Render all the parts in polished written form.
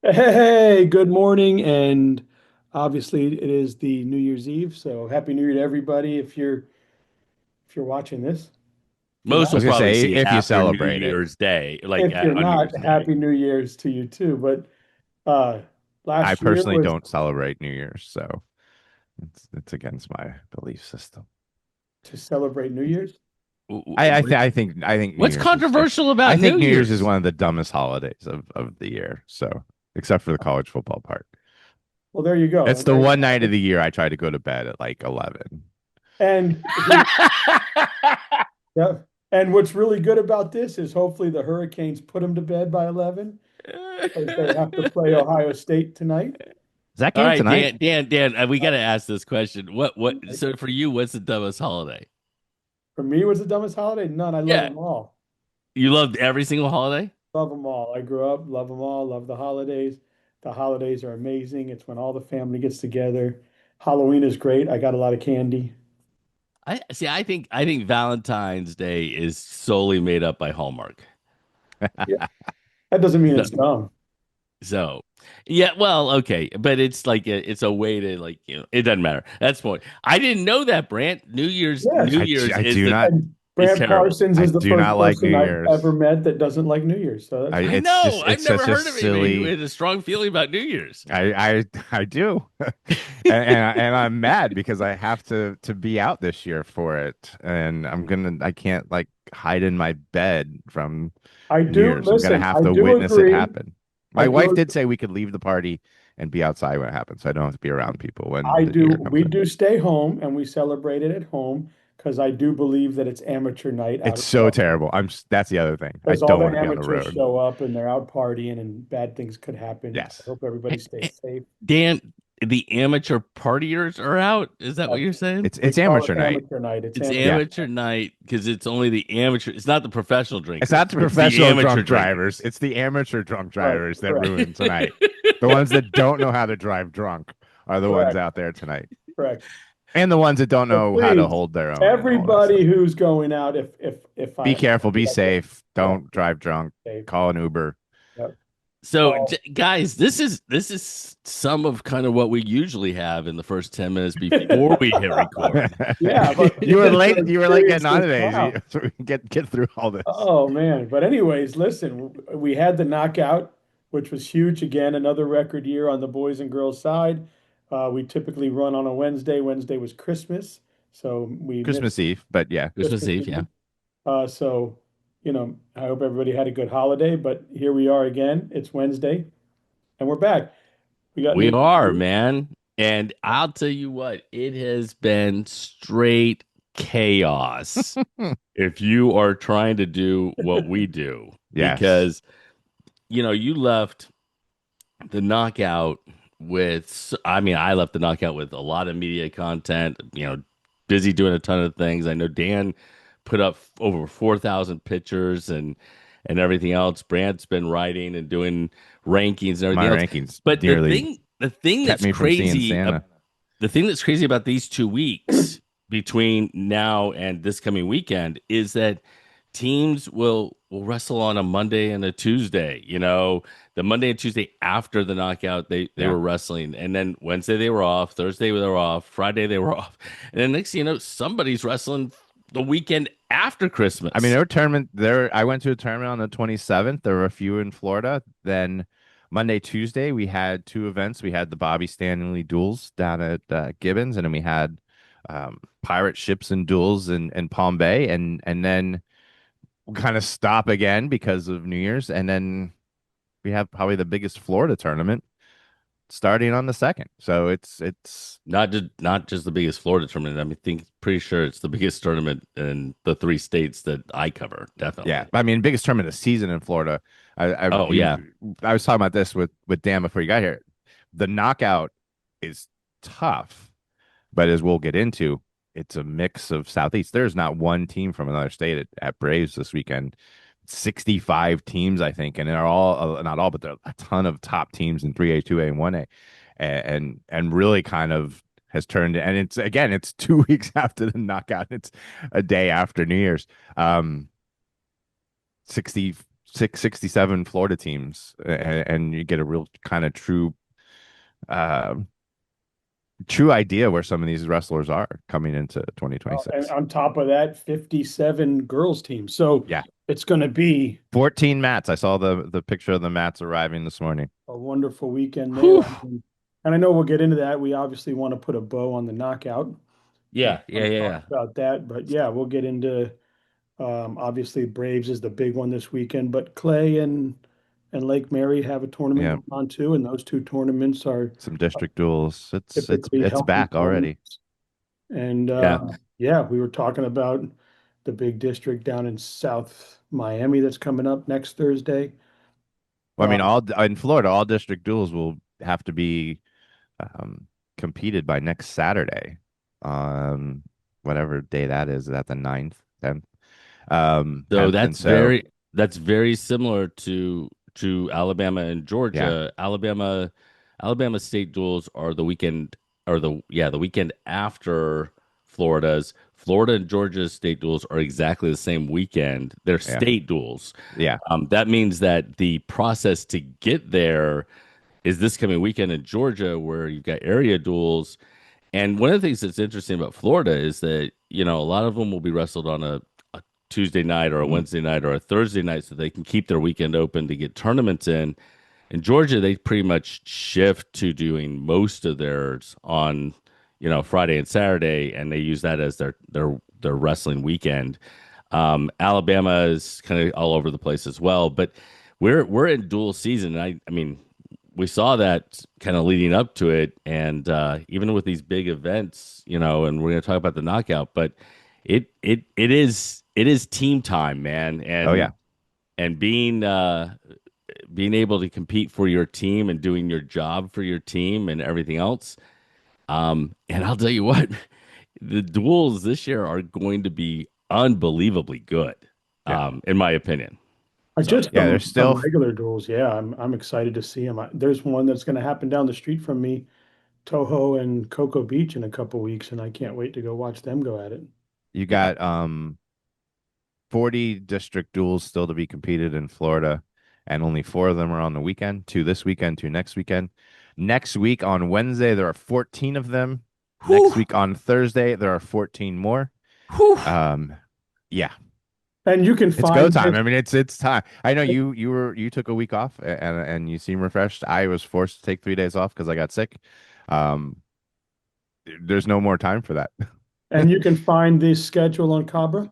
Hey, good morning, and obviously it is the New Year's Eve, so Happy New Year to everybody if you're watching this. If you're Most not, I will was gonna probably say see it if you after New celebrate it. Year's Day, like if you're on New not, Year's night. Happy New Year's to you too. But uh I last year personally was don't celebrate New Year's, so it's against my belief system. to celebrate New Year's. I think New What's Year's is just controversial I about New think New Year's is Year's? one of the dumbest holidays of the year. So except for the college football part. Well, there you go. It's the one night of the year I try to go to bed at like 11. And who, yeah. And what's really good about this is hopefully the Hurricanes put them to bed by 11 because they have to play Ohio State tonight. Is that All game right, tonight? Dan, we got to ask this question. So for you, what's the dumbest holiday? For me, was the dumbest holiday? None. I love Yeah, them all. you loved every single holiday? Love them all. I grew up, love them all, love the holidays. The holidays are amazing. It's when all the family gets together. Halloween is great. I got a lot of candy. I see. I think Valentine's Day is solely made up by Hallmark. Yeah, that doesn't mean So, it's dumb. so yeah, well, okay, but it's like it's a way to it doesn't matter. That's the point. I didn't know that, Brant. New Yes. Year's I do not And is Brant terrible. Parsons I is the do first not like New person I've Year's. ever met that doesn't like New Year's. So that's I fine. I it's know. just I've it's never such a heard of anybody who silly had a strong feeling about New Year's. I do. And I'm mad because I have to be out this year for it. And I can't like hide in my bed from I New do, Year's. I'm gonna listen, have I to do witness it agree. happen. I My wife do, did say we could leave the party and be outside when it happens, so I don't have to be around people when I the New do. Year comes We in. do stay home and we celebrate it at home because I do believe that it's amateur night out It's at so the terrible. That's the other thing. I because all don't the want to be on the amateurs road. show up and they're out partying and bad things could happen. I Yes. hope everybody stays safe. Dan, the amateur partiers are out. Is that what That's, you're saying? we It's call amateur it night. amateur night. It's It's amateur. Yeah. amateur night because it's only the amateur. It's not the professional It's not drinkers. the It's the professional amateur drunk drivers. drinkers. It's the amateur drunk Right, drivers that correct, ruin tonight. The ones that don't know how to drive drunk are the ones correct, out there tonight. correct. And the ones that don't So know how to please, hold their own and all that everybody stuff. who's going out, if Be I careful, be like that, safe. yeah, Don't drive drunk. safe. Call an Uber. Yep. So, Oh, guys, this is some of kind of what we usually have in the first 10 minutes before we hit record. yeah, but You were late. the You were late getting on experiences today, count. so we can get through all this. Oh man. But anyways, listen, we had the knockout, which was huge. Again, another record year on the boys and girls side. We typically run on a Wednesday. Wednesday was Christmas, so we missed Christmas Eve, but yeah. Christmas Christmas Eve, yeah. Eve. So, I hope everybody had a good holiday, but here we are again. It's Wednesday and we're back. We got We New are, Year's. man. And I'll tell you what, it has been straight chaos if you are trying to do what we do, Yes. because you left the knockout with, I mean, I left the knockout with a lot of media content, busy doing a ton of things. I know Dan put up over 4,000 pictures and everything else. Brant's been writing and doing rankings and My everything else. rankings But the nearly thing, the thing kept that's me from seeing crazy, Santa. the thing that's crazy about these 2 weeks between now and this coming weekend is that teams will wrestle on a Monday and a Tuesday. The Monday and Tuesday after the knockout, they Yeah. were wrestling, and then Wednesday they were off, Thursday they were off, Friday they were off, and then next thing you know, somebody's wrestling the weekend after I mean, Christmas. there were tournament there. I went to a tournament on the 27th. There were a few in Florida. Then Monday, Tuesday, we had two events. We had the Bobby Stanley duels down at Gibbons, and then we had pirate ships and duels in Palm Bay, and then we'll kind of stop again because of New Year's, and then we have probably the biggest Florida tournament starting on the second. So it's Not just the biggest Florida tournament. I mean, pretty sure it's the biggest tournament in the 3 states that I cover. yeah. Definitely. I mean, biggest tournament of the season in Florida. Oh yeah. I was talking about this with Dan before you got here. The knockout is tough, but as we'll get into, it's a mix of Southeast. There's not one team from another state at Braves this weekend. 65 teams, I think, and they're all not all, but there are a ton of top teams in 3A, 2A, and 1A, and really kind of has turned. And it's 2 weeks after the knockout. It's a day after New Year's. 60 67 Florida teams, and you get a real kind of uh, true idea where some of these wrestlers are coming into And 2026. on top of that, 57 girls teams. So Yeah, it's going to be 14 mats. I saw the picture of the mats arriving this morning. a wonderful weekend there. Whew. I mean, and I know we'll get into that. We obviously want to put a bow on the knockout. So Yeah, I yeah, want to yeah, talk yeah. about that. But yeah, we'll get into obviously Braves is the big one this weekend, but Clay and Lake Mary have a tournament Yeah, going on too, and those two tournaments are some district duels. typically It's healthy back already. tournaments. And Yeah. yeah, we were talking about the big district down in South Miami that's coming up next Thursday. Well, I mean, Uh, all in Florida, all district duels will have to be um, competed by next Saturday, um, whatever day that is. Is that the 9th, 10th, So 10th? And so, that's very similar to Alabama and yeah, Georgia. Alabama state duels are the weekend or the weekend after Florida's. Florida and Georgia state duels are exactly the same weekend. They're yeah, state duels. yeah, That means that the process to get there is this coming weekend in Georgia, where you've got area duels. And one of the things that's interesting about Florida is that, a lot of them will be wrestled on a Tuesday night or a mm, Wednesday night or a Thursday night so they can keep their weekend open to get tournaments in. In Georgia, they pretty much shift to doing most of theirs on, Friday and Saturday, and they use that as their wrestling weekend. Alabama is kind of all over the place as well, but we're in dual season. And I mean, we saw that kind of leading up to it, and even with these big events, and we're going to talk about the knockout, but it is team time, man, oh yeah, and being able to compete for your team and doing your job for your team and everything else. And I'll tell you what, the duels this year are going to be unbelievably good, yeah, in my opinion. So just yeah. There's some still regular duels. Yeah, I'm excited to see them. There's one that's going to happen down the street from me, Toho and Cocoa Beach in a couple weeks, and I can't wait to go watch them go at it. you yeah, got 40 district duels still to be competed in Florida, and only four of them are on the weekend. Two this weekend, two next weekend. Next week on Wednesday, there are 14 of them. Next whew, week on Thursday, there are 14 more. whew. Um, yeah, And you can it's go find time. this. I mean, it's time. I know you took a week off and you seem refreshed. I was forced to take 3 days off because I got sick. Um, there's no more time for that. And you can find the schedule on Cabra.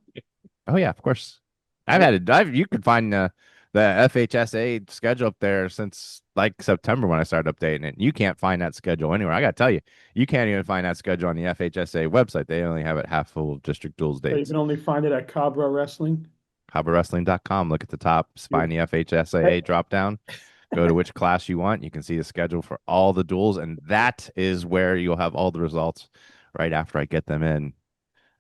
Oh yeah, of course. I've Oh, had it. I've You could find the FHSA schedule up there since like September when I started updating it. You can't find that schedule anywhere. I got to tell you, you can't even find that schedule on the FHSA website. They only have it half full of district duels so you dates. can only find it at Cabra Wrestling. HabaWrestling.com. Look at the top, find the FHSAA drop down. Go to which class you want. You can see the schedule for all the duels, and that is where you'll have all the results right after I get them in.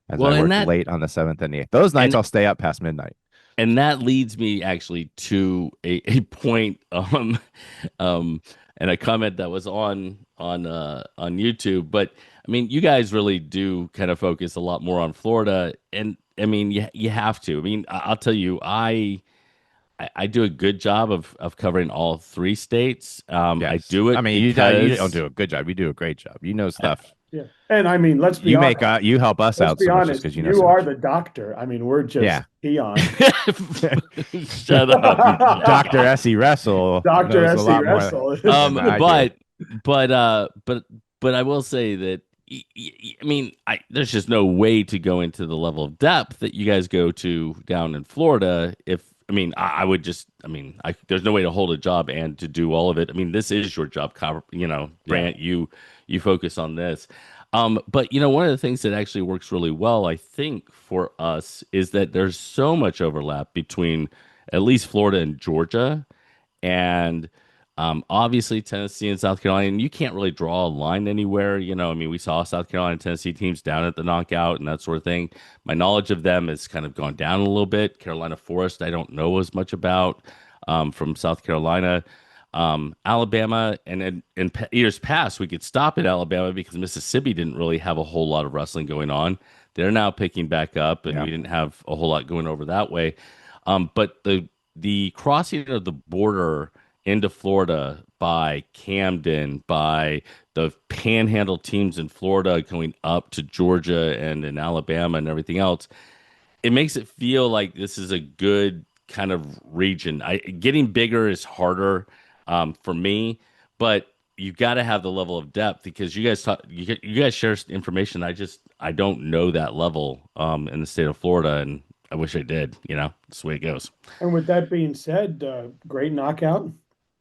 As Well, I and work that late on the 7th and the 8th. Those nights and I'll stay up past midnight. and that leads me actually to a point, um and a comment that was on YouTube. But I mean, you guys really do kind of focus a lot more on Florida, and I mean, you have to. I mean, I'll tell you, I do a good job of covering all three states. I Yes. do I it mean, you don't because do a good job. You do a great job. You know stuff. Yeah. And I mean, let's be You make honest. you help us Let's out be so much just honest. because you know You so are much. the doctor. I mean, we're just Yeah. peons. shut up, you Dr. jackass. Essie Wrestle Dr. knows a S.C. lot more Wrestle. than I do. But but uh but but I will say that I mean, there's just no way to go into the level of depth that you guys go to down in Florida. If I mean, I would just, I mean, there's no way to hold a job and to do all of it. I mean, this is your job, Yeah. Brant. You focus on this. But one of the things that actually works really well, I think, for us is that there's so much overlap between at least Florida and Georgia, and obviously Tennessee and South Carolina. And you can't really draw a line anywhere. I mean, we saw South Carolina and Tennessee teams down at the knockout and that sort of thing. My knowledge of them has kind of gone down a little bit. Carolina Forest, I don't know as much about from South Carolina. Alabama, and in years past, we could stop at Alabama because Mississippi didn't really have a whole lot of wrestling going on. They're now picking back up, and Yeah. we didn't have a whole lot going over that way. But the crossing of the border into Florida by Camden, by the panhandle teams in Florida going up to Georgia and in Alabama and everything else, it makes it feel like this is a good kind of region. Getting bigger is harder for me, but you got to have the level of depth because you guys share information. I don't know that level in the state of Florida, and I wish I did. You know, that's the way it goes. And with that being said, great knockout.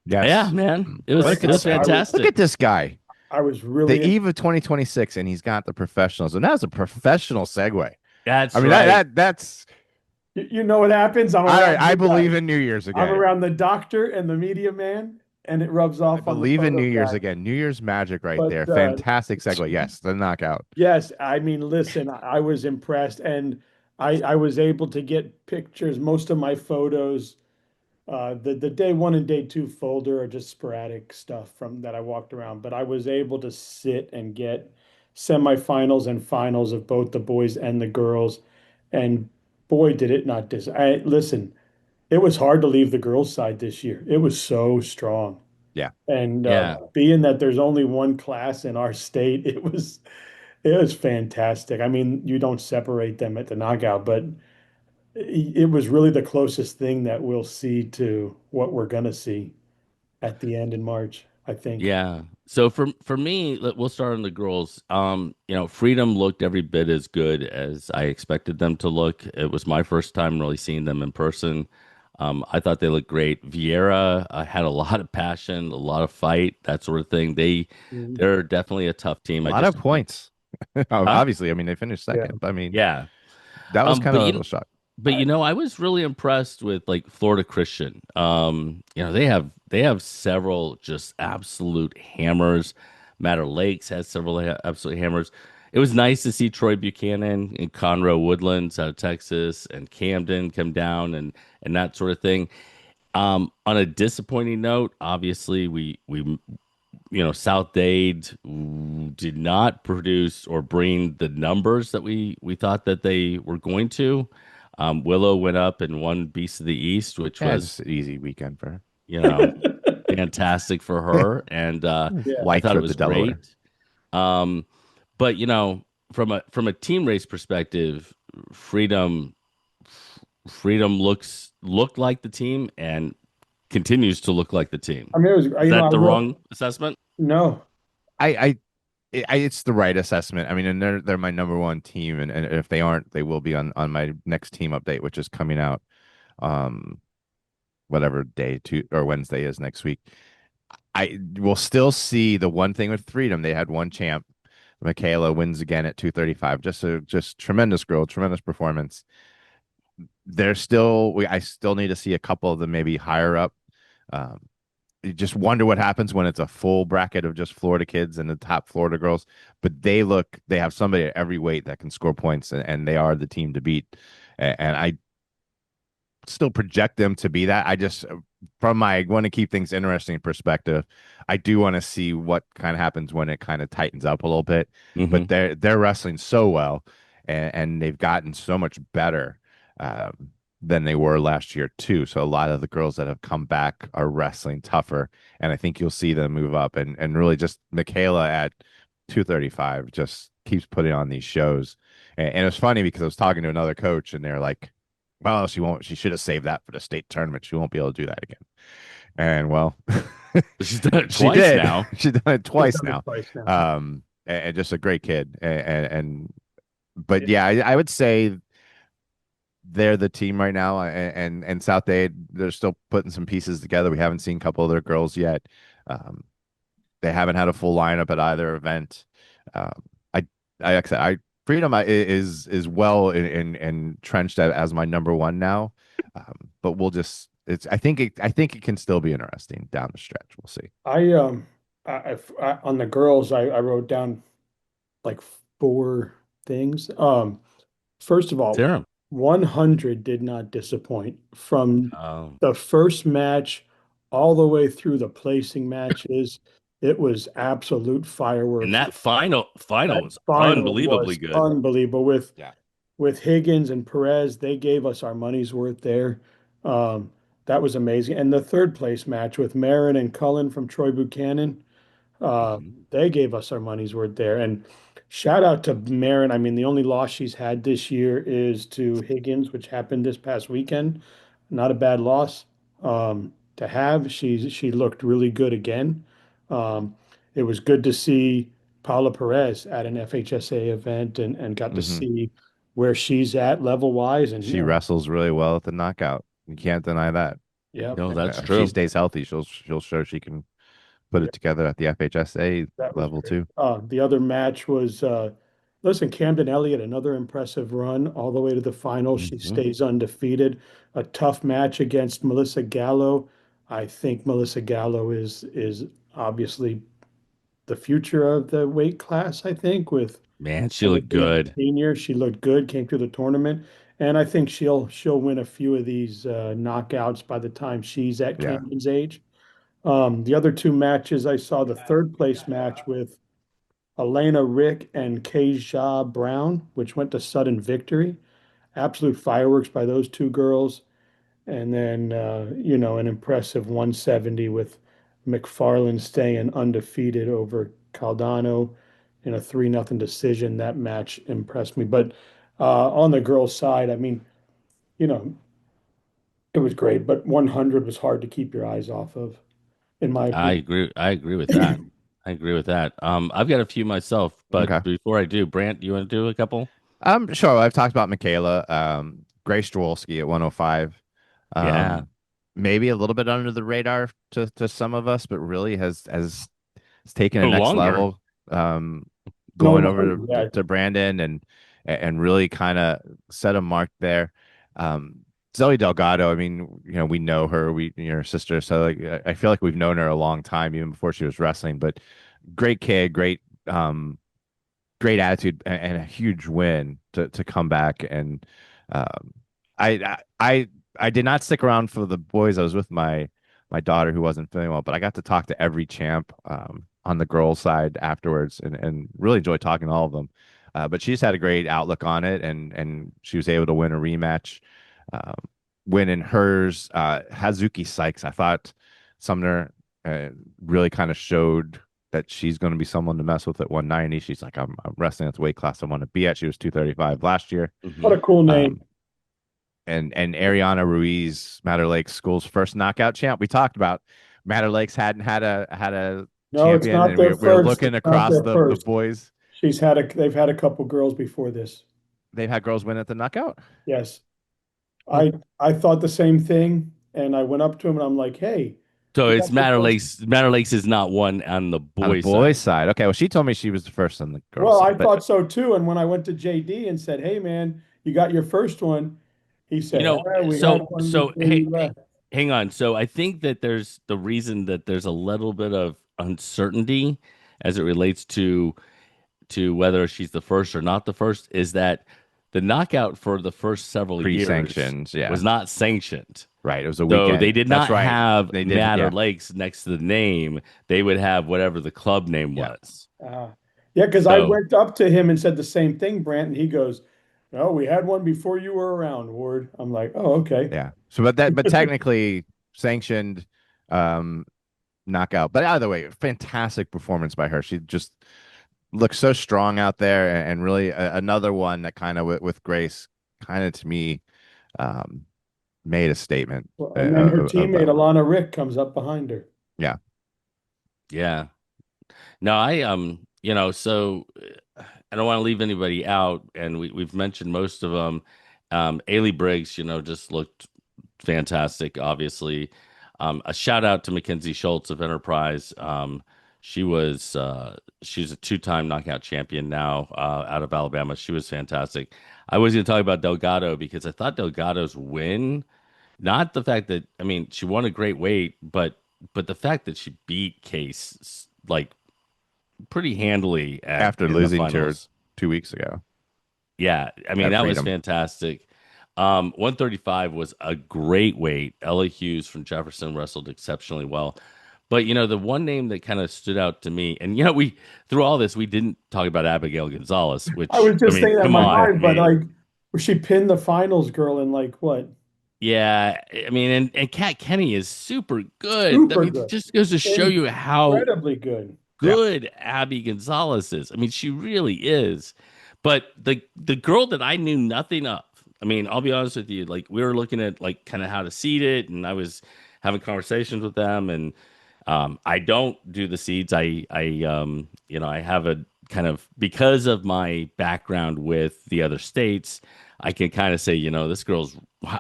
Yeah, Yes. man, Great it was knockout. Look fantastic. at this guy. I was The really, eve of 2026, and he's got the professionals. And that was a professional segue. That's I mean, right. that's you know what happens? I'm all right. around I you believe guys. in New Year's I'm again. around the doctor and the media man, and it rubs I off on the believe in New photo Year's guy. again. New Year's magic right But there. Fantastic segue. Yes, the knockout. yes, I mean, listen, I was impressed, and I was able to get pictures. Most of my photos, the day one and day two folder are just sporadic stuff from that I walked around, but I was able to sit and get semifinals and finals of both the boys and the girls, and boy, did it not dis. Listen, it was hard to leave the girls' side this year. It was so strong. Yeah. And Yeah, being that there's only one class in our state, it was fantastic. I mean, you don't separate them at the knockout, but it was really the closest thing that we'll see to what we're gonna see at the end in March, I think. yeah. So for me, we'll start on the girls. You know, Freedom looked every bit as good as I expected them to look. It was my first time really seeing them in person. I thought they looked great. Vieira had a lot of passion, a lot of fight, that sort of thing. Mhm. They're definitely a tough team. A I lot of just points. huh? Obviously, I mean, they finished Yeah. second. I mean, Yeah. that was kind But of a little shock. I, I was really impressed with like Florida Christian. You know, they have several just absolute hammers. Matter Lakes has several absolute hammers. It was nice to see Troy Buchanan and Conroe Woodlands out of Texas and Camden come down and that sort of thing. On a disappointing note, obviously we you know, South Dade did not produce or bring the numbers that we thought that they were going to. Willow went up and won Beast of the East, which Yeah, was, just an easy weekend for you know, fantastic for her. her, and yeah. I Light thought it trip to was Delaware. great. Um, but you know, from a team race perspective, Freedom looked like the team and continues to look like the team. I mean, it was, Is I that the will, wrong assessment? no, I, it's the right assessment. I mean, and they're my number one team, and if they aren't, they will be on my next team update, which is coming out, um, whatever day to or Wednesday is next week. I will still see the one thing with Freedom. They had one champ. Michaela wins again at 235. Just tremendous girl, tremendous performance. There's still I still need to see a couple of them maybe higher up. Um, you just wonder what happens when it's a full bracket of just Florida kids and the top Florida girls. But they have somebody at every weight that can score points, and they are the team to beat. And I still project them to be that. I just, from my want to keep things interesting perspective, I do want to see what kind of happens when it kind of tightens up a little bit. Hmm. But they're wrestling so well, and they've gotten so much better. Than they were last year too. So a lot of the girls that have come back are wrestling tougher, and I think you'll see them move up. And really, just Michaela at 235 just keeps putting on these shows. And it's funny because I was talking to another coach, and they're like, "Well, she won't. She should have saved that for the state tournament. She won't be able to do that again." And well, She's done it she twice did. now. She's done it he's twice done it now. twice now. And just a great kid. And but yeah, I would say they're the team right now, and South Dade, they're still putting some pieces together. We haven't seen a couple of their girls yet. Um, they haven't had a full lineup at either event. Um, I like I said, I Freedom is well entrenched as my number one now. But we'll just it's I think it can still be interesting down the stretch. We'll see. I on the girls, I wrote down like four things. First of all, Serum. 100 did not disappoint from Um, the first match all the way through the placing matches. It was absolute and fireworks. that final That was final unbelievably was good. unbelievable Yeah. with Higgins and Perez. They gave us our money's worth there. Um, that was amazing. And the third place match with Marin and Cullen from Troy Buchanan, uh, Mhm. they gave us our money's worth there. And shout out to Marin. I mean, the only loss she's had this year is to Higgins, which happened this past weekend. Not a bad loss to have. She looked really good again. Um, it was good to see Paula Perez at an FHSA event and got to Hmm. see where she's at level wise. And She wrestles really well at the knockout. You can't deny that. yeah, No, that's If she true. stays healthy, she'll show she can put yeah, it together at the FHSA that was level great. too. The other match was, listen, Camden Elliott, another impressive run all the way to the final. She Hmm. stays undefeated. A tough match against Melissa Gallo. I think Melissa Gallo is obviously the future of the weight class. I think with Man, she only looked being a good. senior, she looked good, came through the tournament, and I think she'll win a few of these knockouts by the time she's at Yeah. Camden's age. The other two matches, I saw the third place match with Elena Rick and Keisha Brown, which went to sudden victory. Absolute fireworks by those two girls. And then, an impressive 170 with McFarland staying undefeated over Caldano in a 3-0 decision. That match impressed me. But on the girls' side, I mean, you know, it was great, but 100 was hard to keep your eyes off of, in my I opinion. agree. I agree with that. I agree with that. I've got a few myself, but Okay. before I do, Brant, you want to do a couple? Sure. I've talked about Michaela, Grace Jaworski at 105. Yeah. Um, maybe a little bit under the radar to some of us, but really has taken a No next longer. level. Um, No going over longer, yeah. to Brandon and really kind of set a mark there. Um, Zoe Delgado, I mean, we know her, her sister, so like I feel like we've known her a long time, even before she was wrestling. But great kid, um, great attitude, and a huge win to come back. And um, I did not stick around for the boys. I was with my daughter who wasn't feeling well, but I got to talk to every champ on the girls' side afterwards, and really enjoyed talking to all of them. But she just had a great outlook on it, and she was able to win a rematch. Um, Winning hers, Hazuki Sykes, I thought Sumner really kind of showed that she's going to be someone to mess with at 190. She's like, I'm wrestling at the weight class I want to be at. She was 235 last year. What Hmm. a cool name. Um, and Ariana Ruiz, Matter Lake School's first knockout champ. We talked about Matter Lakes hadn't had a No, it's champion, not and their we're first. looking It's not across their the first. boys. They've had a couple girls before this. They've had girls win at the knockout. Yes. Hmm. I thought the same thing, and I went up to him and I'm like, "Hey, So you it's got your Matter first." Lakes. Matter Lakes is not one on the On the boys' boys' side. side. Okay, well, she told me she was the first on the girls' Well, side, I but thought so too. And when I went to JD and said, "Hey, man, you got your first one," he You said, know, "We had so one so before hey, you left." hang on. So I think that there's the reason that there's a little bit of uncertainty as it relates to whether she's the first or not the first is that the knockout for the first several years pre-sanctions, was yeah, not sanctioned. right. It was a So they weekend. did That's not right. have They didn't. Matter Yeah, Lakes next to the name. They would have whatever the club name yeah, was. Uh, yeah, because I So went up to him and said the same thing, Brant, and he goes, "No, we had one before you were around, Ward." I'm like, "Oh, okay." yeah. So, but technically sanctioned. Um, Knockout. But either way, fantastic performance by her. She just looks so strong out there, and really another one that kind of with Grace, kind of to me, um, made a statement. Well, and then her teammate About Alana Rick comes up behind her. yeah, yeah. No, so I don't want to leave anybody out, and we've mentioned most of them. Ailey Briggs, just looked fantastic, obviously. A shout out to Mackenzie Schultz of Enterprise. She's a two-time knockout champion now, out of Alabama. She was fantastic. I was going to talk about Delgado because I thought Delgado's win, not the fact that, I mean, she won a great weight, but the fact that she beat Case like pretty handily at after in the losing to her finals. 2 weeks ago Yeah, I mean at that was Freedom. fantastic. 135 was a great weight. Ella Hughes from Jefferson wrestled exceptionally well. But the one name that kind of stood out to me, and we through all this we didn't talk about Abigail Gonzalez, I which was I just mean, saying that in come my on, I mind, but mean, like, she pinned the finals girl in like what? Yeah, I mean, and Kat Kenny is super good. I Super mean, it good. just goes to show you how Incredibly good. Yeah. good Abby Gonzalez is. I mean, she really is. But the girl that I knew nothing of, I mean, I'll be honest with you, like we were looking at like kind of how to seed it, and I was having conversations with them, and I don't do the seeds. I have a kind of because of my background with the other states, I can kind of say, this girl's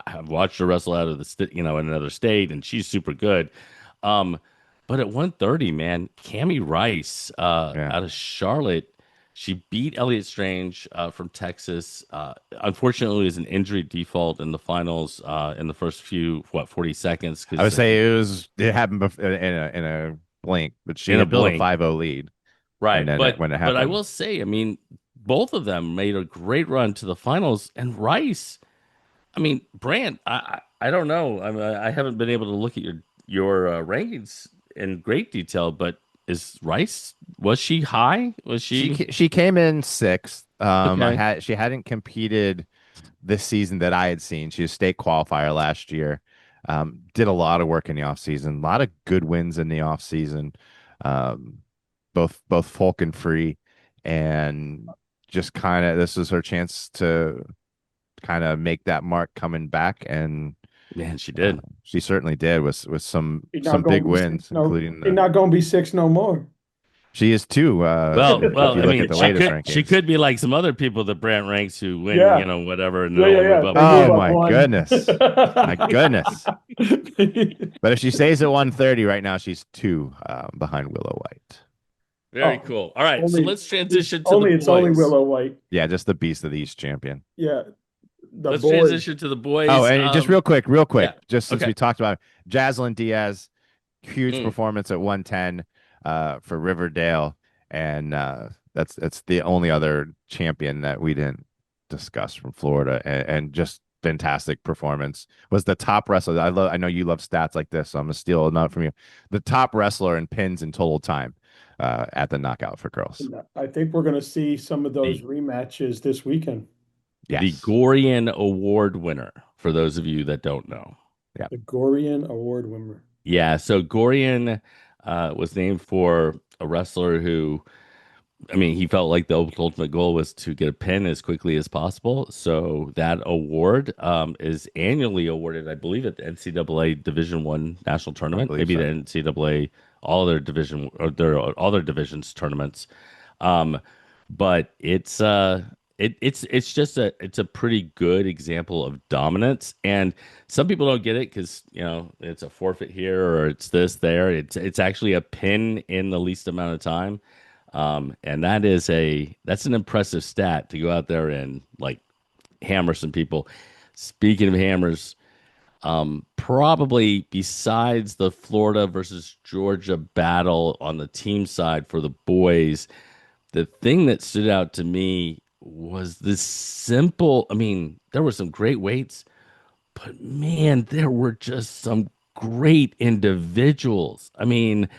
I've watched her wrestle out of the in another state, and she's super good. Um, but at 130, man, Cammie Rice Yeah. out of Charlotte, she beat Elliott Strange from Texas. Unfortunately, it was an injury default in the finals in the first few 40 seconds I would because say it happened in a blink, but she in a had built a blink. 5-0 lead, and Right. then But when it I happened, will say, I mean, both of them made a great run to the finals. And Rice, I mean, Brant, I don't know. I haven't been able to look at your rankings in great detail, but is Rice was she high? Was she she came in sixth. okay? She hadn't competed this season that I had seen. She was state qualifier last year. Did a lot of work in the off season, a lot of good wins in the off season, um, both folk and free, and just kind of this was her chance to kind of make that mark coming back, and Man, she uh, did. she certainly did with She's not some gonna big be six wins, no. including She's not gonna be six no more. she is too. If Well, you I look at mean, the latest she rankings. could be like some other people that Brant ranks who win, Yeah, whatever, and yeah, they'll yeah, move yeah. up They one. move Oh up my one. goodness, my goodness. But if she stays at 130 right now, she's two behind Willow White. Very Oh, cool. All right, so only let's transition to the it's only boys. Willow White. Yeah, just the beast of the East champion. Yeah, the Let's boys. transition to the Oh, boys. and just real quick, Yeah. just since Okay. we talked about it, Jaslyn Diaz, huge Mm. performance at 110 for Riverdale, and that's the only other champion that we didn't discuss from Florida, and just fantastic performance. Was the top wrestler. I know you love stats like this, so I'm gonna steal a note from you. The top wrestler in pins in total time at the knockout for girls. I think we're gonna see some of those The rematches this weekend. Yes. Gorian Award winner, for those of you that don't know. Yeah. The Gorian Award winner. Yeah, so Gorian was named for a wrestler who, I mean, he felt like the ultimate goal was to get a pin as quickly as possible. So that award is annually awarded, I believe, at the NCAA Division One national I tournament, believe maybe the so. NCAA all their division or all their divisions tournaments. Um, but it's just a pretty good example of dominance, and some people don't get it because it's a forfeit here or it's this there. It's actually a pin in the least amount of time, and that's an impressive stat to go out there and like hammer some people. Speaking of hammers, probably besides the Florida versus Georgia battle on the team side for the boys, the thing that stood out to me was this simple. I mean, there were some great weights, but man, there were just some great individuals. I mean,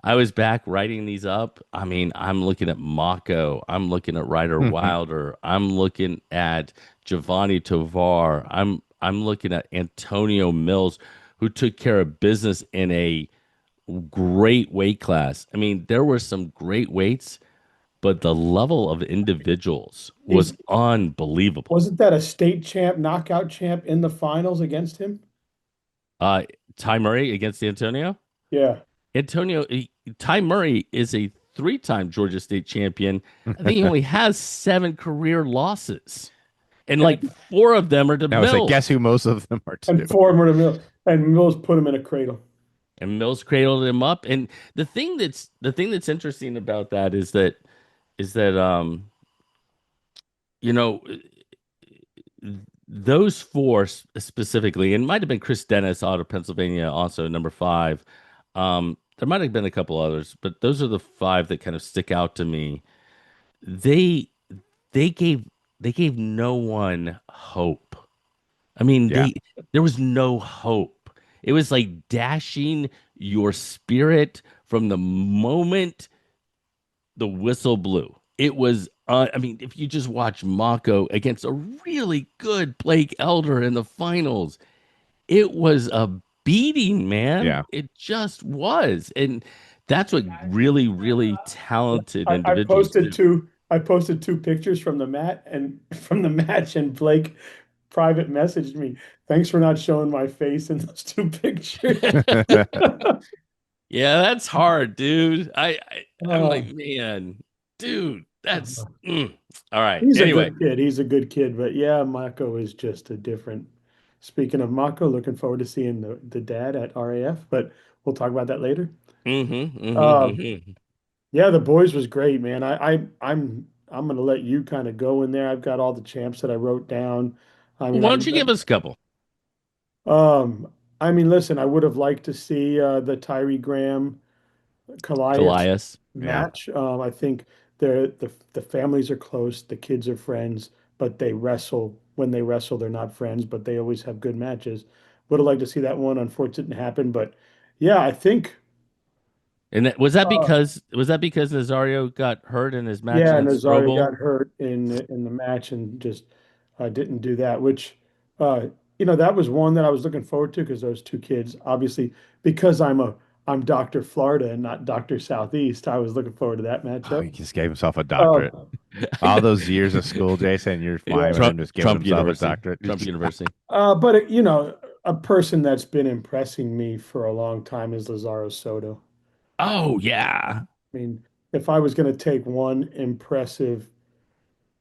I was back writing these up. I mean, I'm looking at Mako. I'm looking at Ryder Wilder. I'm looking at Giovanni Tovar. I'm looking at Antonio Mills, who took care of business in a great weight class. I mean, there were some great weights, but the level of individuals was Is unbelievable. wasn't that a state champ, knockout champ in the finals against him? Uh, Ty Murray against Antonio. Yeah. Ty Murray is a three-time Georgia State champion. I think he only has 7 career losses, and like And, four of them are to I would say, guess Mills. who most of them are too. and Foreman and Mills, and Mills put him in a cradle. And Mills cradled him up. And the thing that's interesting about that is that you know those four specifically, and it might have been Chris Dennis out of Pennsylvania, also number five. There might have been a couple others, but those are the five that kind of stick out to me. They they gave they gave no one hope. I mean, Yeah. there was no hope. It was like dashing your spirit from the moment the whistle blew. It was, I mean, if you just watch Mako against a really good Blake Elder in the finals, It was a beating, man. Yeah. It just was. And that's what really, really talented individuals do. I posted two pictures from the mat and from the match, and Blake private messaged me, "Thanks for not showing my face in those two pictures." Yeah, that's hard, dude. I'm like, Oh, man, dude, that's all right. he's a Anyway, good kid. He's a good kid, but yeah, Mako is just a different. Speaking of Mako, looking forward to seeing the dad at RAF, but we'll talk about that later. Um, mm-hmm. yeah, the boys was great, man. I'm gonna let you kind of go in there. I've got all the champs that I wrote down. I mean, Why don't you give us a couple? um, I mean, listen, I would have liked to see the Tyree Graham Callias Elias. Yeah. match. I think the families are close, the kids are friends, but they wrestle. When they wrestle, they're not friends, but they always have good matches. Would have liked to see that one. Unfortunately, it didn't happen, but yeah, I think And uh, was that because Nazario got hurt in his match yeah, against Nazario Strobel? got hurt in the match and just didn't do that, which uh, you know that was one that I was looking forward to because those two kids, obviously, because I'm Dr. Florida and not Dr. Southeast, I was looking forward to that Oh, he matchup. just gave himself a Uh, doctorate. All those years of school, Jason, you're yeah, fine with him just giving Trump himself a University. doctorate. Trump University. but you know, a person that's been impressing me for a long time is Lazaro Soto. Oh yeah. I mean, if I was going to take one impressive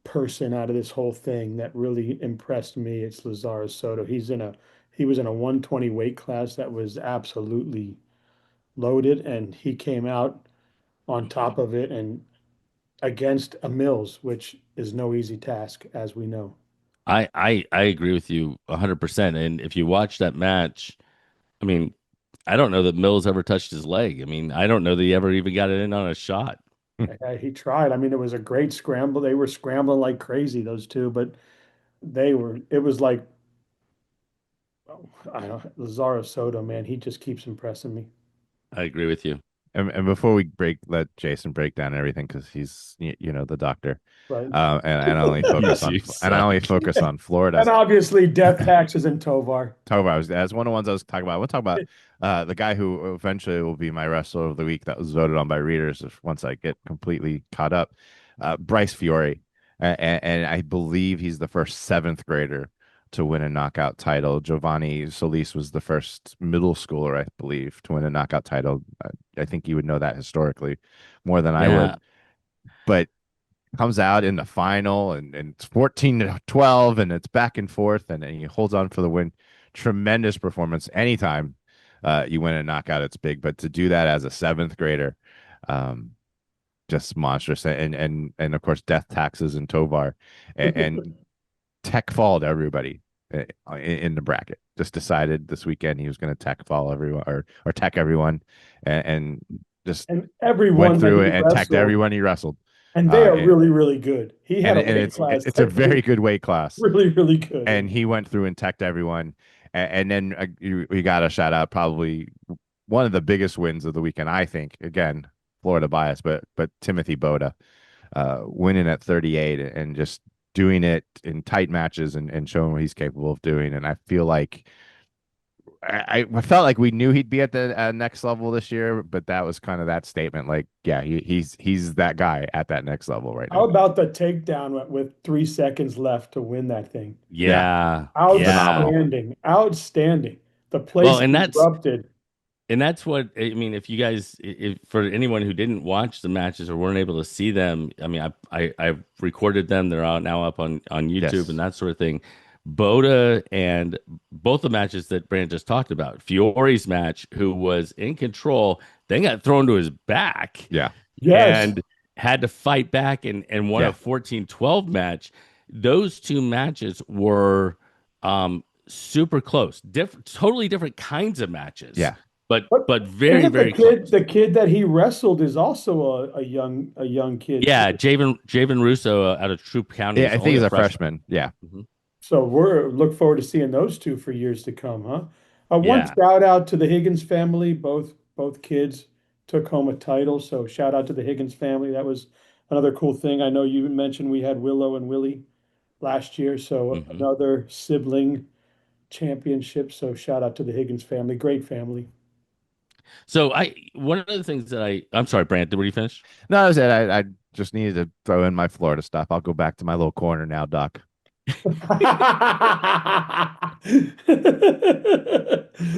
person out of this whole thing that really impressed me, it's Lazaro Soto. He was in a 120 weight class that was absolutely loaded, and he came out on top of it and against a Mills, which is no easy task, as we know. I agree with you 100%. And if you watch that match, I mean, I don't know that Mills ever touched his leg. I mean, I don't know that he ever even got it in on a shot. He tried. I mean, it was a great scramble. They were scrambling like crazy, those two, but it was like, oh, I don't know, Lazaro Soto, man, he just keeps impressing me. I agree with you. And before we let Jason break down everything because he's you know the doctor, Right. and You two I only suck. focus on Florida. And obviously, death taxes and Tovar. Tovar, that's one of the ones I was talking about. I want to talk about the guy who eventually will be my wrestler of the week that was voted on by readers once I get completely caught up. Bryce Fiore, and I believe he's the first seventh grader to win a knockout title. Giovanni Solis was the first middle schooler, I believe, to win a knockout title. I think you would know that historically more than I would, Yeah, but comes out in the final and it's 14-12 and it's back and forth and he holds on for the win. Tremendous performance. Anytime you win a knockout, it's big. But to do that as a seventh grader, um, just monstrous. And of course, death taxes and Tovar and tech fall to everybody in the bracket. Just decided this weekend he was going to tech fall everyone or tech everyone and just And went everyone that through he it and teched wrestled, everyone he wrestled. and they Uh, are really, really good. He had a and weight class it's a that very was good weight class. really, really good. And he went through and teched everyone. And then we got to shout out probably one of the biggest wins of the weekend, I think. Again, Florida bias, but Timothy Boda winning at 38 and just doing it in tight matches and showing what he's capable of doing. And I feel like I felt like we knew he'd be at the next level this year, but that was kind of that statement. Like, yeah, he's that guy at that next level right How now. about the takedown with 3 seconds left to win that thing? Yeah, yeah, yeah. phenomenal. Outstanding, outstanding. The Well, place erupted. and that's what I mean. If you guys, if for anyone who didn't watch the matches or weren't able to see them, I mean, I've recorded them. They're out now up on YouTube and Yes. that sort of thing. Boda and both the matches that Brand just talked about, Fiore's match, who was in control, then got thrown to his back Yeah. Yes. and had to fight back and won a Yeah. 14-12 match. Those two matches were super close, different, totally different kinds of matches, Yeah. But but very, isn't very close. the kid that he wrestled is also a young kid too. Yeah, Javen Russo out of Troup County Yeah. is I think only he's a a freshman. freshman. Yeah. Mhm. So we're look forward to seeing those two for years to come, huh? One Yeah. shout out to the Higgins family. Both kids took home a title. So shout out to the Higgins family. That was another cool thing. I know you mentioned we had Willow and Willie last year. So Hmm. another sibling championships. So shout out to the Higgins family, great family. So one of the things that I'm sorry, Brant, were you finished? No, that was it. I just needed to throw in my Florida stuff. I'll go back to my little corner now, Doc.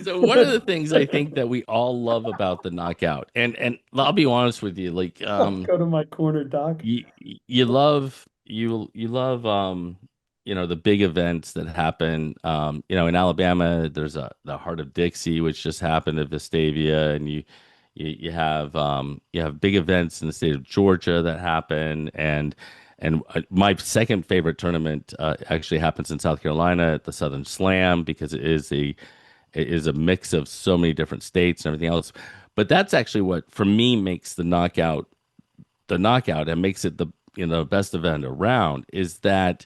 So one of the things I think that we all love about the knockout, and I'll be honest with you, like Go to my corner, Doc. you love you love the big events that happen. In Alabama there's the Heart of Dixie, which just happened at Vestavia, and you have big events in the state of Georgia that happen, and my second favorite tournament actually happens in South Carolina at the Southern Slam, because it is a mix of so many different states and everything else. But that's actually what for me makes the knockout and makes it the best event around, is that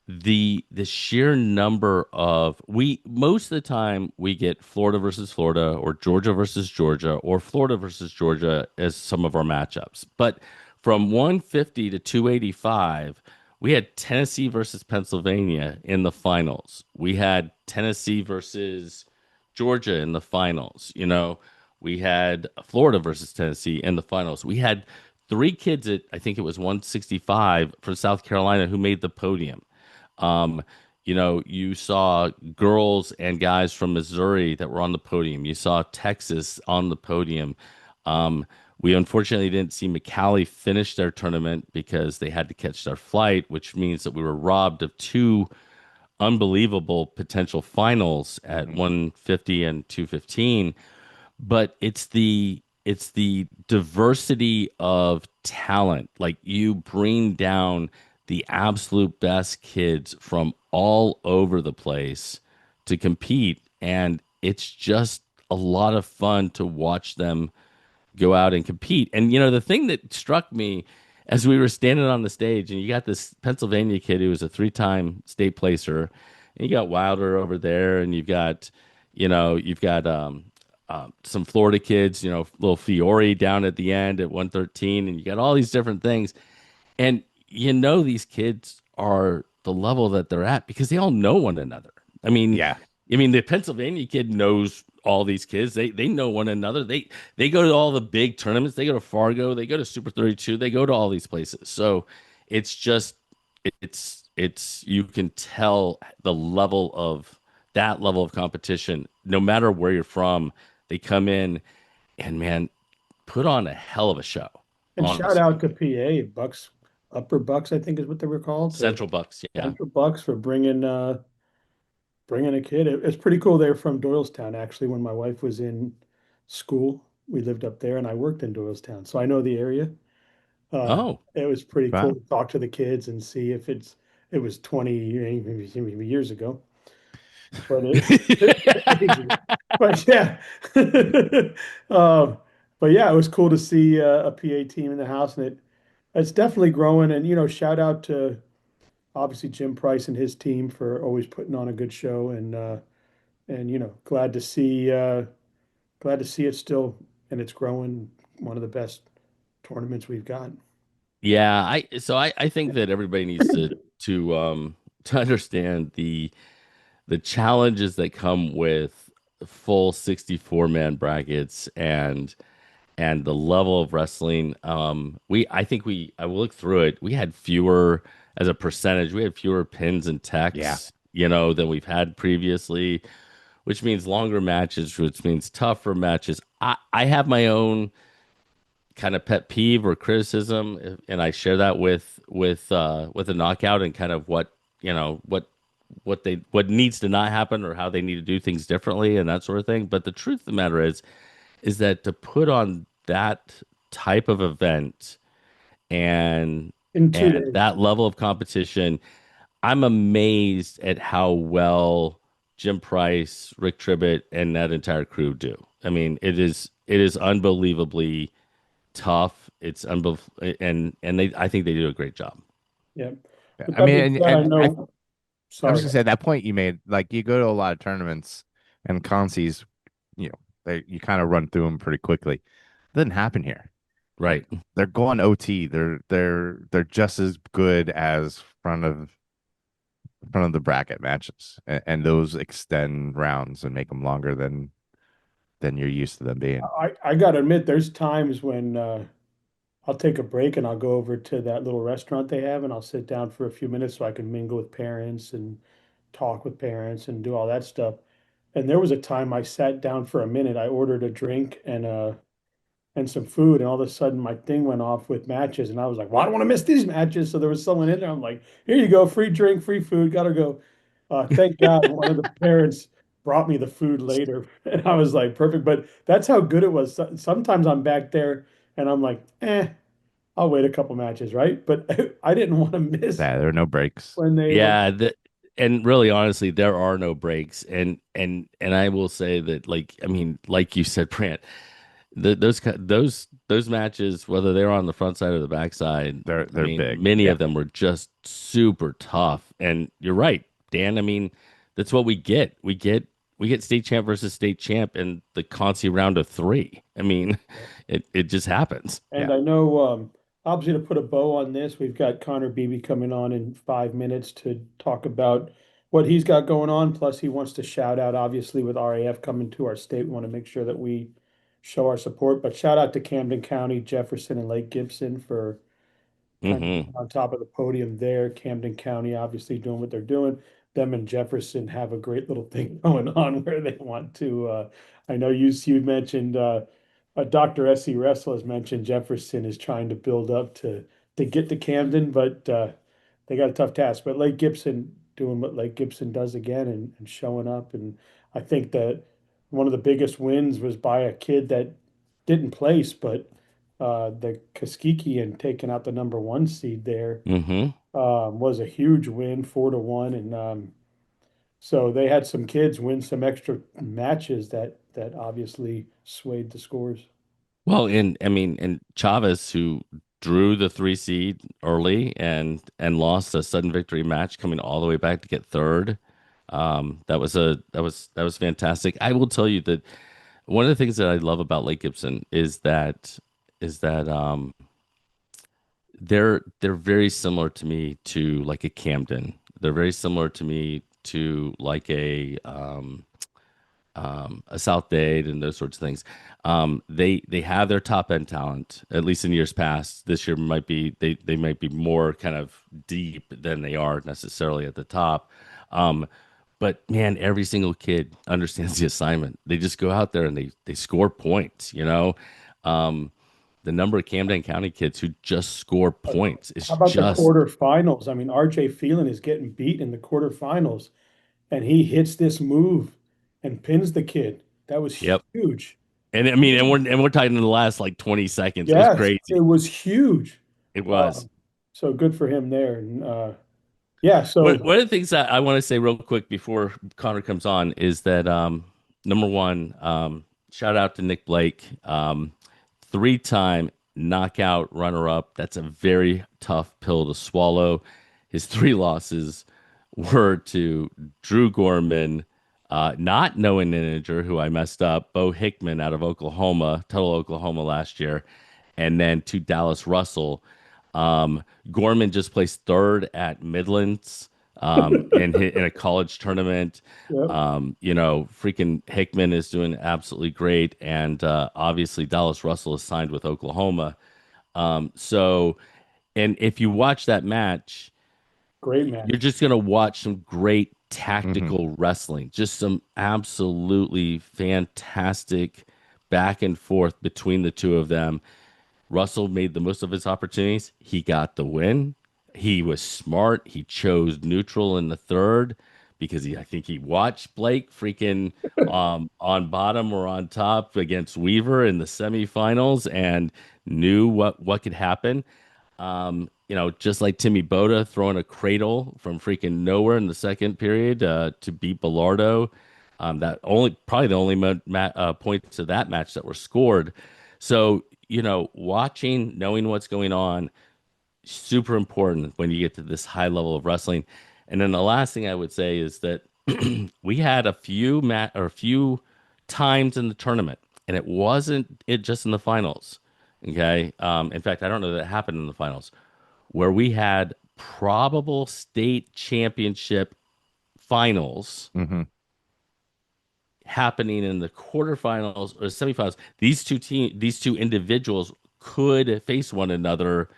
the sheer number of we most of the time we get Florida versus Florida, or Georgia versus Georgia, or Florida versus Georgia as some of our matchups. But from 150 to 285, we had Tennessee versus Pennsylvania in the finals. We had Tennessee versus Georgia in the finals. We had Florida versus Tennessee in the finals. We had three kids at, I think it was 165, from South Carolina who made the podium. Um, you saw girls and guys from Missouri that were on the podium. You saw Texas on the podium. Um, we unfortunately didn't see McCallie finish their tournament because they had to catch their flight, which means that we were robbed of two unbelievable potential finals at Mhm. 150 and 215. But it's the diversity of talent. Like, you bring down the absolute best kids from all over the place to compete, and it's just a lot of fun to watch them go out and compete. And the thing that struck me as we were standing on the stage, and you got this Pennsylvania kid who was a three-time state placer, and you got Wilder over there, and you've got some Florida kids, little Fiore down at the end at 113, and you got all these different things. And these kids are the level that they're at because they all know one another. I mean, Yeah. the Pennsylvania kid knows all these kids. They know one another. They go to all the big tournaments. They go to Fargo. They go to Super 32. They go to all these places. So it's just it's you can tell that level of competition. No matter where you're from, they come in and, man, put on a hell of a show. And shout Honestly, out to PA Bucks, Upper Bucks, I think is what they were called, or Central Bucks, yeah. Central Bucks for bringing a kid. It's pretty cool. They're from Doylestown, actually. When my wife was in school, we lived up there, and I worked in Doylestown, so I know the area. Oh, It was pretty cool Wow. to talk to the kids and see if it was 20 maybe years ago, but it's crazy. But yeah, um, but yeah, it was cool to see a PA team in the house, and it's definitely growing. And shout out to obviously Jim Price and his team for always putting on a good show, and glad to see it still, and it's growing. One of the best tournaments we've got. yeah. I think that everybody needs to understand the challenges that come with full 64 man brackets, and the level of wrestling. I think I will look through it. We had fewer, as a percentage, we had fewer pins and Yeah. techs, than we've had previously, which means longer matches, which means tougher matches. I have my own kind of pet peeve or criticism, and I share that with a knockout, and kind of what needs to not happen, or how they need to do things differently, and that sort of thing. But the truth of the matter is that to put on that type of event, and In two and days. that level of competition, I'm amazed at how well Jim Price, Rick Tribbett, and that entire crew do. I mean, it is unbelievably tough. It's unbelievable, and I think they do a great job. Yeah. Yeah. With I that mean, being said, I know. I was Sorry. gonna say that point you made, like you go to a lot of tournaments and consies, you kind of run through them pretty quickly. Doesn't happen here. Like Right. they're going OT. They're just as good as front of front of the bracket matches, and those extend rounds and make them longer than you're used to them being. I gotta admit, there's times when I'll take a break and I'll go over to that little restaurant they have and I'll sit down for a few minutes so I can mingle with parents and talk with parents and do all that stuff. And there was a time I sat down for a minute. I ordered a drink and some food, and all of a sudden my thing went off with matches, and I was like, "Well, I don't want to miss these matches." So there was someone in there. I'm like, "Here you go, free drink, free food. Gotta go." Thank God one of the parents brought me the food later, and I was like, "Perfect." But that's how good it was. Sometimes I'm back there and I'm like, I'll wait a couple matches, right? But I didn't want to miss Yeah, there are no breaks. when they were. Yeah, and really honestly, there are no breaks. And I will say that, like, I mean, like you said, Brant, those matches, whether they're on the front side or the back side, I They're mean, big. many Yeah. of them were just super tough. And you're right, Dan. I mean, that's what we get. We get state champ versus state champ in the Conci round of three. I mean, it just happens. And Yeah. I know, obviously, to put a bow on this, we've got Connor Beebe coming on in 5 minutes to talk about what he's got going on. Plus, he wants to shout out, obviously, with RAF coming to our state. We want to make sure that we show our support. But shout out to Camden County, Jefferson, and Lake Gibson for kind of being Hmm. on top of the podium there. Camden County obviously doing what they're doing. Them and Jefferson have a great little thing going on where they want to. I know you mentioned Dr. S.E. Russell has mentioned Jefferson is trying to build up to get to Camden, but they got a tough task. But Lake Gibson doing what Lake Gibson does again and showing up. And I think that one of the biggest wins was by a kid that didn't place, but the Tuskegee and taking out the number one seed there Hmm. was a huge win, 4-1, and so they had some kids win some extra matches that obviously swayed the scores. Well, and I mean, and Chavez, who drew the three seed early and lost a sudden victory match, coming all the way back to get third. That was fantastic. I will tell you that one of the things that I love about Lake Gibson is that they're very similar to me to like a Camden. They're very similar to me to like a South Dade and those sorts of things. They have their top end talent, at least in years past. This year might be they might be more kind of deep than they are necessarily at the top. Um, but man, every single kid understands the assignment. They just go out there and they score points, you know. Um, the number of Camden County kids who just score But points is how about the just quarterfinals? I mean, RJ Phelan is getting beat in the quarterfinals, and he hits this move and pins the kid. That was yep. huge. And I mean, and we're talking in the last like 20 seconds. It was Yes, it crazy. was huge. It was. Um, so good for him there. And yeah, so One of the things that I want to say real quick before Connor comes on is that number one, shout out to Nick Blake, three-time knockout runner-up. That's a very tough pill to swallow. His three losses were to Drew Gorman, not Noah Nininger, who I messed up, Bo Hickman out of Oklahoma, Total Oklahoma last year, and then to Dallas Russell. Gorman just placed third at Midlands in a college tournament. yep, Freaking Hickman is doing absolutely great, and obviously Dallas Russell is signed with Oklahoma. So, and if you watch that match, great match. you're just gonna watch some great Hmm. tactical wrestling, just some absolutely fantastic back and forth between the two of them. Russell made the most of his opportunities. He got the win. He was smart. He chose neutral in the third because I think he watched Blake freaking on bottom or on top against Weaver in the semifinals and knew what could happen. Just like Timmy Boda throwing a cradle from freaking nowhere in the second period to beat Bellardo. That only probably the only points of that match that were scored. So, watching, knowing what's going on, super important when you get to this high level of wrestling. And then the last thing I would say is that we had a few times in the tournament, and it wasn't it just in the finals. Okay. In fact, I don't know that it happened in the finals where we had probable state championship finals Hmm. happening in the quarterfinals or semifinals. These two individuals could face one another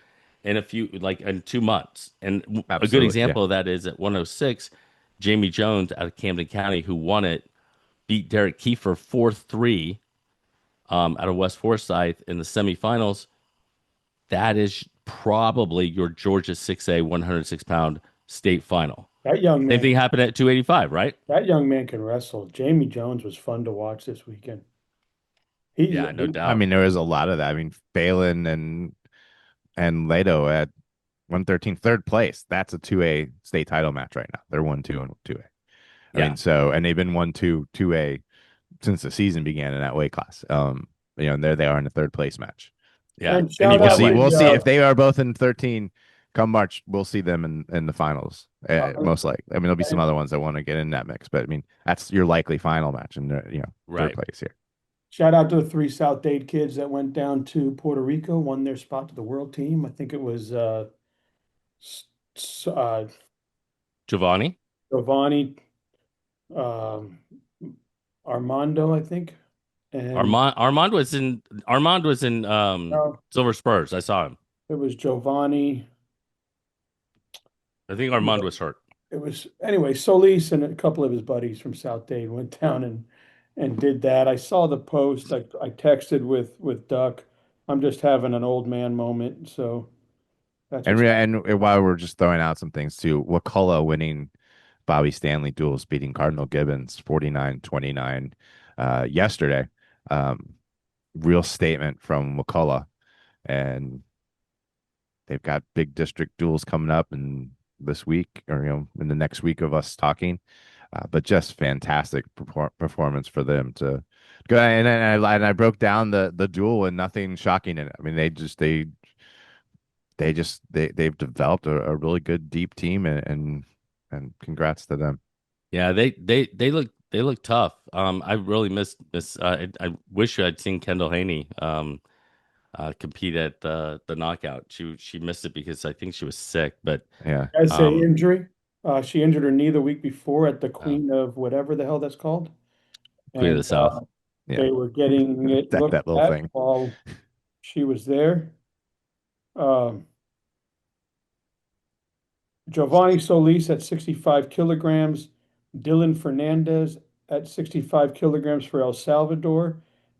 in a few, like in 2 months. And a good Absolutely. Yeah. example of that is at 106, Jamie Jones out of Camden County, who won it, beat Derek Kiefer 4-3 out of West Forsyth in the semifinals. That is probably your Georgia 6A 106-pound state final. That young Same man, thing happened at 285, right? that young man can wrestle. Jamie Jones was fun to watch this weekend. He, Yeah, no I doubt. mean, there was a lot of that. I mean, Balin and Leto at 113, third place. That's a 2A state title match right now. They're 1-2 and 2A. I Yeah, mean, so and they've been 1-2, 2A since the season began in that weight class. And there they are in the third place match. yeah. and And And you shout we'll got out see. what? We'll see the if they are both in 13 come March. We'll see them in the finals. uh, Most likely. I mean, there'll be some and other ones that want to get in that mix, but I mean, that's your likely final match, and third Right. place here. shout out to the three South Dade kids that went down to Puerto Rico, won their spot to the world team. I think it was S- uh, Giovanni? Giovanni, um, Armando, I think, and Armand was in no, Silver Spurs. I saw him. it was Giovanni. I think Armand was hurt. It was anyway. Solis and a couple of his buddies from South Dade went down and did that. I saw the post. I texted with Duck. I'm just having an old man moment. So that's And what's while we're just throwing out some things too, Wakulla winning Bobby Stanley duels, beating Cardinal Gibbons 49-29 yesterday. Um, Real statement from Wakulla, and they've got big district duels coming up in this week or in the next week of us talking. But just fantastic performance for them to go. And I broke down the duel and nothing shocking in it. I mean, they've developed a really good deep team, and congrats to them. Yeah, they look tough. I really miss. I wish I'd seen Kendall Haney compete at the knockout. She missed it because I think she was sick. But Yeah. as a um, injury. She injured her knee the week before at the uh, Queen of whatever the hell that's called, Queen of the and South. Yeah. they were getting it That looked little at thing. while she was there. Um, Giovanni Solis at 65 kilograms, Dylan Fernandez at 65 kilograms for El Salvador,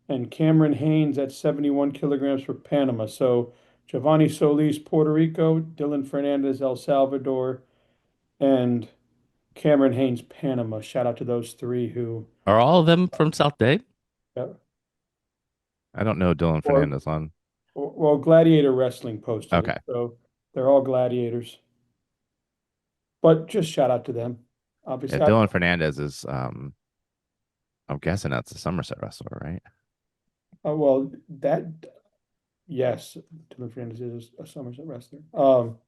and Cameron Haynes at 71 kilograms for Panama. So Giovanni Solis, Puerto Rico, Dylan Fernandez, El Salvador, and Cameron Haynes, Panama. Shout out to those three who, Are all of them from South Dade? uh, I don't know Dylan or, Fernandez on. well, Gladiator Wrestling posted it. Okay. So they're all gladiators. But just shout out to them. Yeah, Obviously, Dylan Fernandez is I'm guessing that's a Somerset wrestler, right? well, that yes, Dylan Fernandez is a Somerset wrestler. So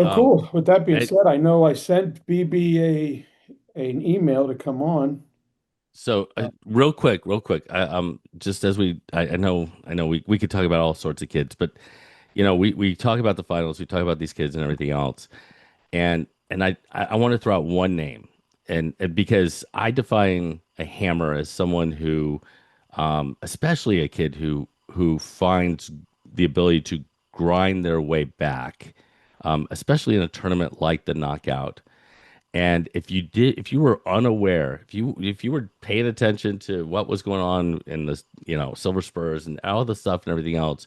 Um, cool. With that being it, said, I know I sent BB an email to come on. so real quick. Just as I know we could talk about all sorts of kids, but we talk about the finals, we talk about these kids and everything else, and I want to throw out one name, and because I define a hammer as someone who, especially a kid who finds the ability to grind their way back, especially in a tournament like the knockout. And if you were unaware, if you were paying attention to what was going on in the, Silver Spurs and all the stuff and everything else,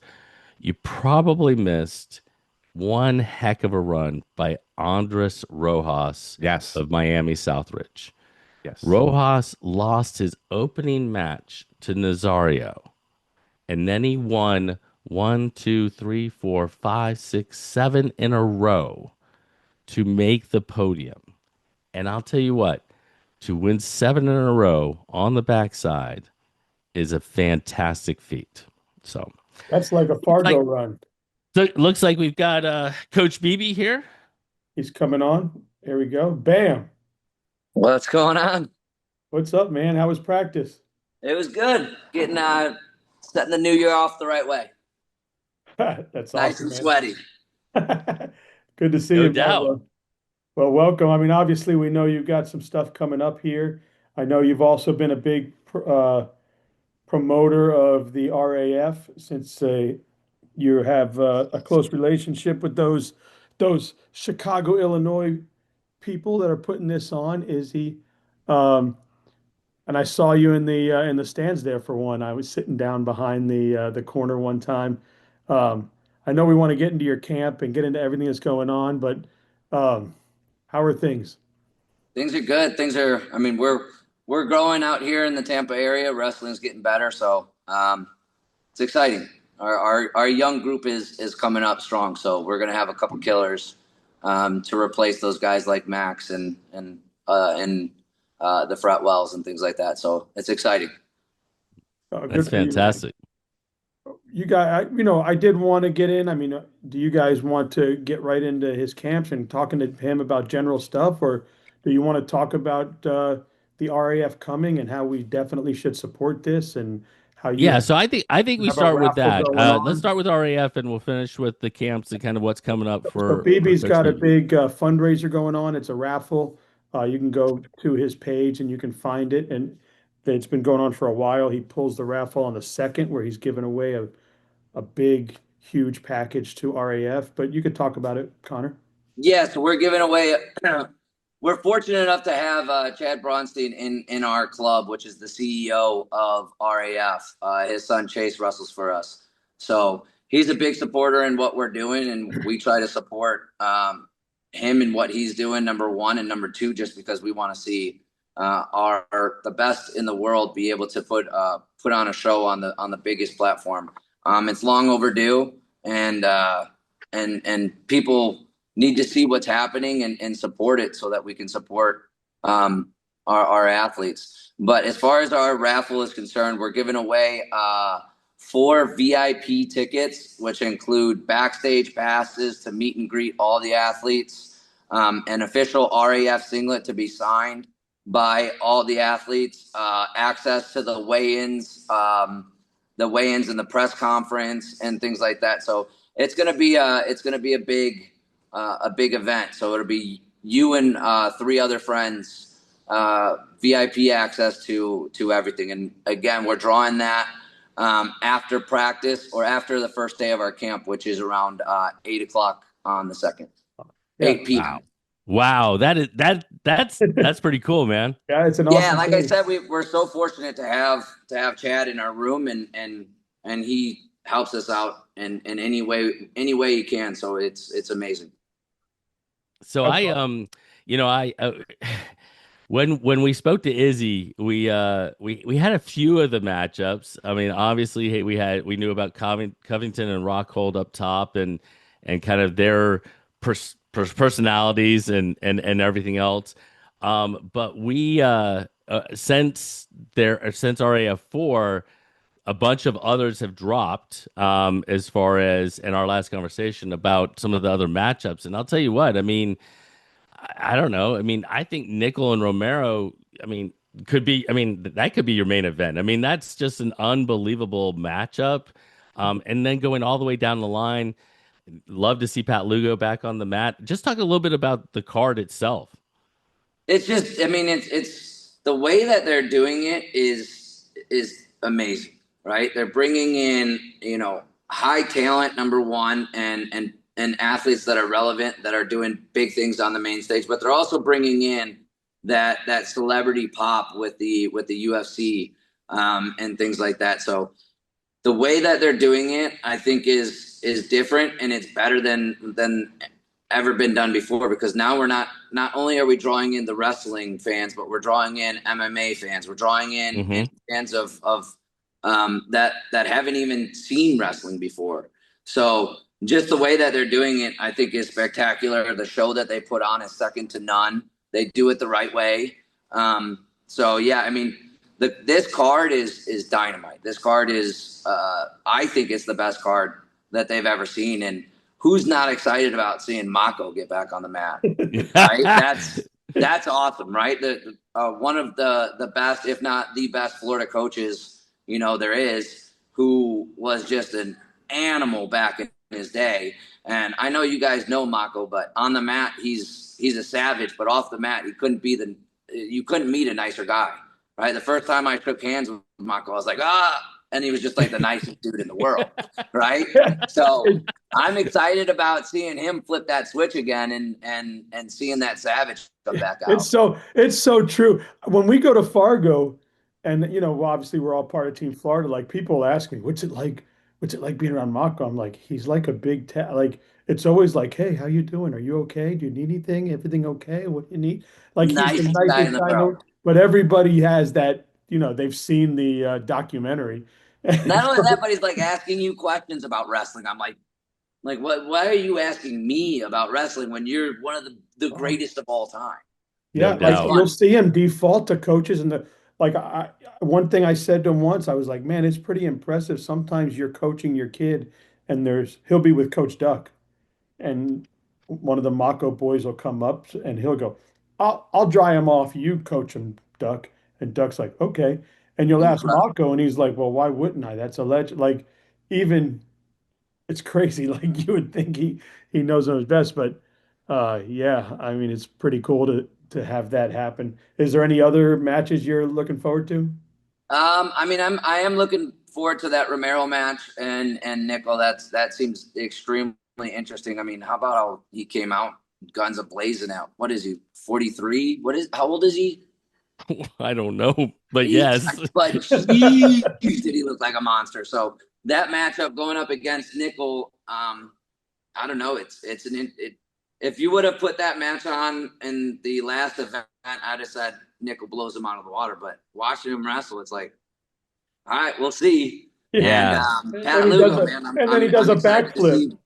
you probably missed one heck of a run by Andres Rojas Yes. of Miami Southridge. Yes. Rojas lost his opening match to Nazario, and then he won one, two, three, four, five, six, seven in a row to make the podium. And I'll tell you what, to win seven in a row on the backside is a fantastic feat. So That's like a looks Fargo like run. looks like we've got Coach Beebe here. He's coming on. There we go. Bam. What's going on? What's up, man? How was practice? It was good. Getting setting the new year off the right way. That's Nice awesome, and man. sweaty. Good to see No you, man. doubt. Well, welcome. I mean, obviously, we know you've got some stuff coming up here. I know you've also been a big promoter of the RAF since you have a close relationship with those Chicago, Illinois people that are putting this on. Is he? Um, and I saw you in the stands there for one. I was sitting down behind the corner one time. Um, I know we want to get into your camp and get into everything that's going on, but um, how are things? Things are good. I mean, we're growing out here in the Tampa area. Wrestling's getting better, so it's exciting. Our young group is coming up strong, so we're gonna have a couple killers to replace those guys like Max and the Fretwells and things like that. So it's exciting. Good That's for you, man. fantastic. You guys, I did want to get in. I mean, do you guys want to get right into his camps and talking to him about general stuff, or do you want to talk about the RAF coming and how we definitely should support this and how you Yeah, so I think we have a start with raffle that. going Let's on? start with RAF, and we'll finish with the camps and kind of what's coming up So for BB's Coach got a Beebe. big fundraiser going on. It's a raffle. You can go to his page and you can find it, and it's been going on for a while. He pulls the raffle on the second, where he's giving away a big, huge package to RAF, but you could talk about it, Connor. Yeah, so we're giving away. We're fortunate enough to have Chad Bronstein in our club, which is the CEO of RAF. His son Chase wrestles for us, so he's a big supporter in what we're doing, and we try to support him in what he's doing. Number one, and number two, just because we want to see the best in the world be able to put on a show on the biggest platform. It's long overdue, and people need to see what's happening and support it so that we can support our athletes. But as far as our raffle is concerned, we're giving away 4 VIP tickets, which include backstage passes to meet and greet all the athletes, an official RAF singlet to be signed by all the athletes, access to the weigh-ins and the press conference and things like that. So it's gonna be a big event. So it'll be you and 3 other friends, VIP access to everything. And again, we're drawing that after practice or after the first day of our camp, which is around 8 o'clock on the second, Yeah, 8 p.m. Wow, that's pretty cool, man. yeah, it's an Yeah, awesome like I thing. said, we're so fortunate to have Chad in our room, and he helps us out in any way he can. So it's amazing. So That's I I when we spoke to Izzy, we had a few of the matchups. I mean, obviously, hey, we knew about Covington and Rockhold up top, and kind of their personalities and everything else. But we since RAF 4, a bunch of others have dropped as far as in our last conversation about some of the other matchups. And I'll tell you what, I mean, I don't know. I mean, I think Nickel and Romero, I mean, that could be your main event. I mean, that's just an unbelievable matchup. And then going all the way down the line, love to see Pat Lugo back on the mat. Just talk a little bit about the card itself. It's just, I mean, it's the way that they're doing it is amazing, right? They're bringing in, high talent, number one, and athletes that are relevant, that are doing big things on the main stage, but they're also bringing in that celebrity pop with the UFC and things like that. So the way that they're doing it, I think is different, and it's better than ever been done before, because now we're not only are we drawing in the wrestling fans, but we're drawing in MMA fans. We're drawing in Hmm. fans of that haven't even seen wrestling before. So just the way that they're doing it, I think, is spectacular. The show that they put on is second to none. They do it the right way. So yeah, I mean, this card is dynamite. This card is, I think, it's the best card that they've ever seen. And who's not excited about seeing Mako get back on the mat? Right? That's awesome, right? One of the best, if not the best, Florida coaches there is, who was just an animal back in his day. And I know you guys know Mako, but on the mat, he's a savage. But off the mat, you couldn't meet a nicer guy, right? The first time I shook hands with Mako, I was like, and he was just like the nicest dude in the world, right? So I'm excited about seeing him flip that switch again and seeing that savage come back out. It's so true. When we go to Fargo, and well, obviously we're all part of Team Florida. Like people ask me, "What's it like? What's it like being around Mako?" I'm like, he's like a big like. It's always like, "Hey, how you doing? Are you okay? Do you need anything? Everything okay? What you need?" Like he's the Nicest guy in nicest the guy. world. But everybody has that. They've seen the documentary. Not only that, but he's like asking you questions about wrestling. I'm like what? Why are you asking me about wrestling when you're one of the greatest of all time? Yeah, No like doubt. you'll see him default to coaches and one thing I said to him once, I was like, man, it's pretty impressive. Sometimes you're coaching your kid and he'll be with Coach Duck and one of the Mako boys will come up and he'll go, I'll dry him off. You coach him, Duck. And Duck's like, okay. And you'll ask Incredible. Mako and he's like, well, why wouldn't I? That's a legend. Like even it's crazy. Like you would think he knows him his best, but yeah, I mean it's pretty cool to have that happen. Is there any other matches you're looking forward to? I mean, I am looking forward to that Romero match and Nickel. That seems extremely interesting. I mean, how about how he came out guns a blazing out? What is he? 43? How old is he? I don't know, but yes. But geez, did he look like a monster? So that matchup going up against Nickel, I don't know. If you would have put that match on in the last event, I'd have said Nickel blows him out of the water. But watching him wrestle, it's like, all right, we'll see. Yeah. And And Pat then he does Lugo, a man, and then he does I'm a excited to backflip.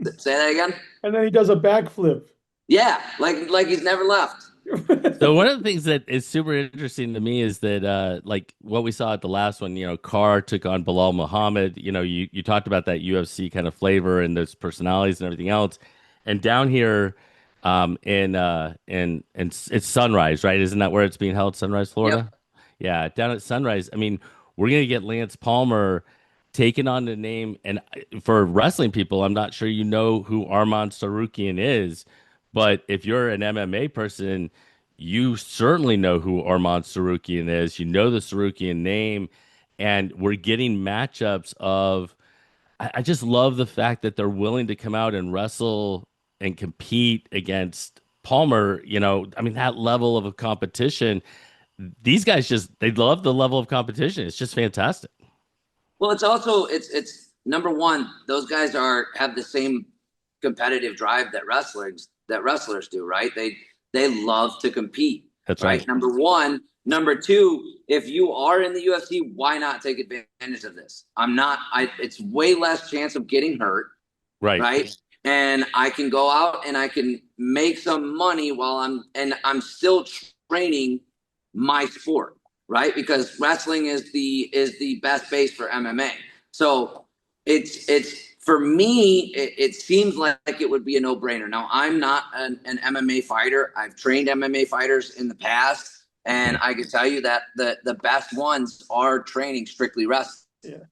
see. Say that again. And then he does a backflip. Yeah, like he's never left. So one of the things that is super interesting to me is that like what we saw at the last one, Carr took on Bilal Muhammad. You talked about that UFC kind of flavor and those personalities and everything else. And down here in it's Sunrise, right? Isn't that where it's being held? Sunrise, Yep. Florida? Yeah, down at Sunrise. I mean, we're gonna get Lance Palmer taking on the name, and for wrestling people, I'm not sure you know who Arman Sarukian is, but if you're an MMA person, you certainly know who Arman Sarukian is. You know the Sarukian name, and we're getting matchups of. I just love the fact that they're willing to come out and wrestle and compete against Palmer. I mean, that level of a competition. These guys they love the level of competition. It's just fantastic. Well, it's also it's number one. Those guys have the same competitive drive that wrestlers do, right? They love to compete, That's right? right. Number one. Number two, if you are in the UFC, why not take advantage of this? It's way less chance of getting hurt, Right. right? And I can go out and I can make some money while I'm still training my sport, right? Because wrestling is the best base for MMA. So it's for me, it seems like it would be a no-brainer. Now, I'm not an MMA fighter. I've trained MMA fighters in the past, and I can tell you that the best ones are training strictly wrestling. Yeah.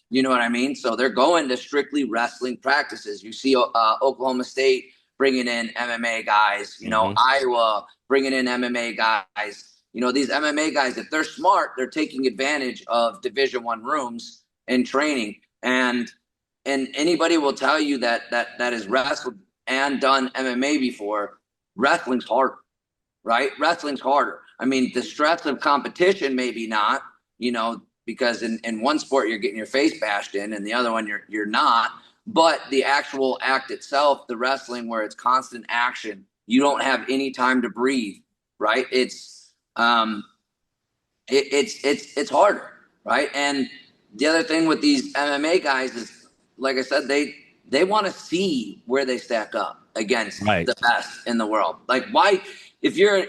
You know what I mean? So they're going to strictly wrestling practices. You see Oklahoma State bringing in MMA guys, Iowa bringing in MMA guys. These MMA guys, if they're smart, they're taking advantage of Division I rooms and training. And anybody will tell you that has wrestled and done MMA before. Wrestling's harder, right? Wrestling's harder. I mean, the stress of competition, maybe not, because in one sport you're getting your face bashed in, and the other one you're not. But the actual act itself, the wrestling where it's constant action, you don't have any time to breathe, right? It's harder, right? And the other thing with these MMA guys is, like I said, they want to see where they stack up against Right. the best in the world. Like, why, if you're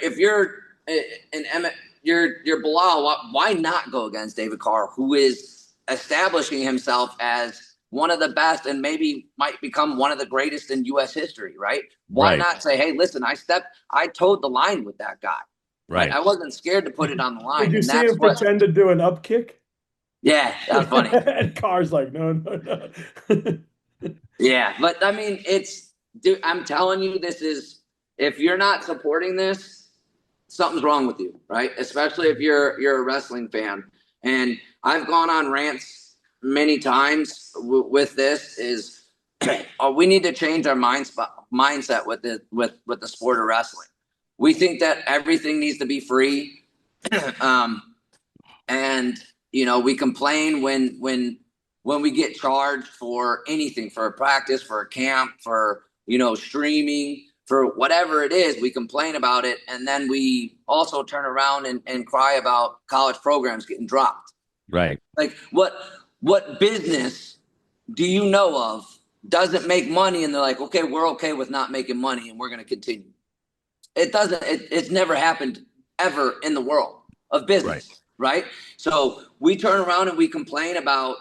you're Bilal, why not go against David Carr, who is establishing himself as one of the best and maybe might become one of the greatest in U.S. history, right? Why Right. not say, hey, listen, I towed the line with that guy. Right. I wasn't scared to put it on the line. Did you and see that's him what, pretend to do an up kick? yeah, that was funny. And Carr's like, no, no, no. Yeah, but I mean, dude, I'm telling you, if you're not supporting this, something's wrong with you, right? Especially if you're a wrestling fan. And I've gone on rants many times with this we need to change our mindset with the sport of wrestling. We think that everything needs to be free. um, and we complain when we get charged for anything, for a practice, for a camp, for streaming, for whatever it is. We complain about it, and then we also turn around and cry about college programs getting dropped. Right. Like, what business do you know of doesn't make money, and they're like, okay, we're okay with not making money, and we're going to continue? It doesn't. It's never happened ever in the world of business, right? So we turn around and we complain about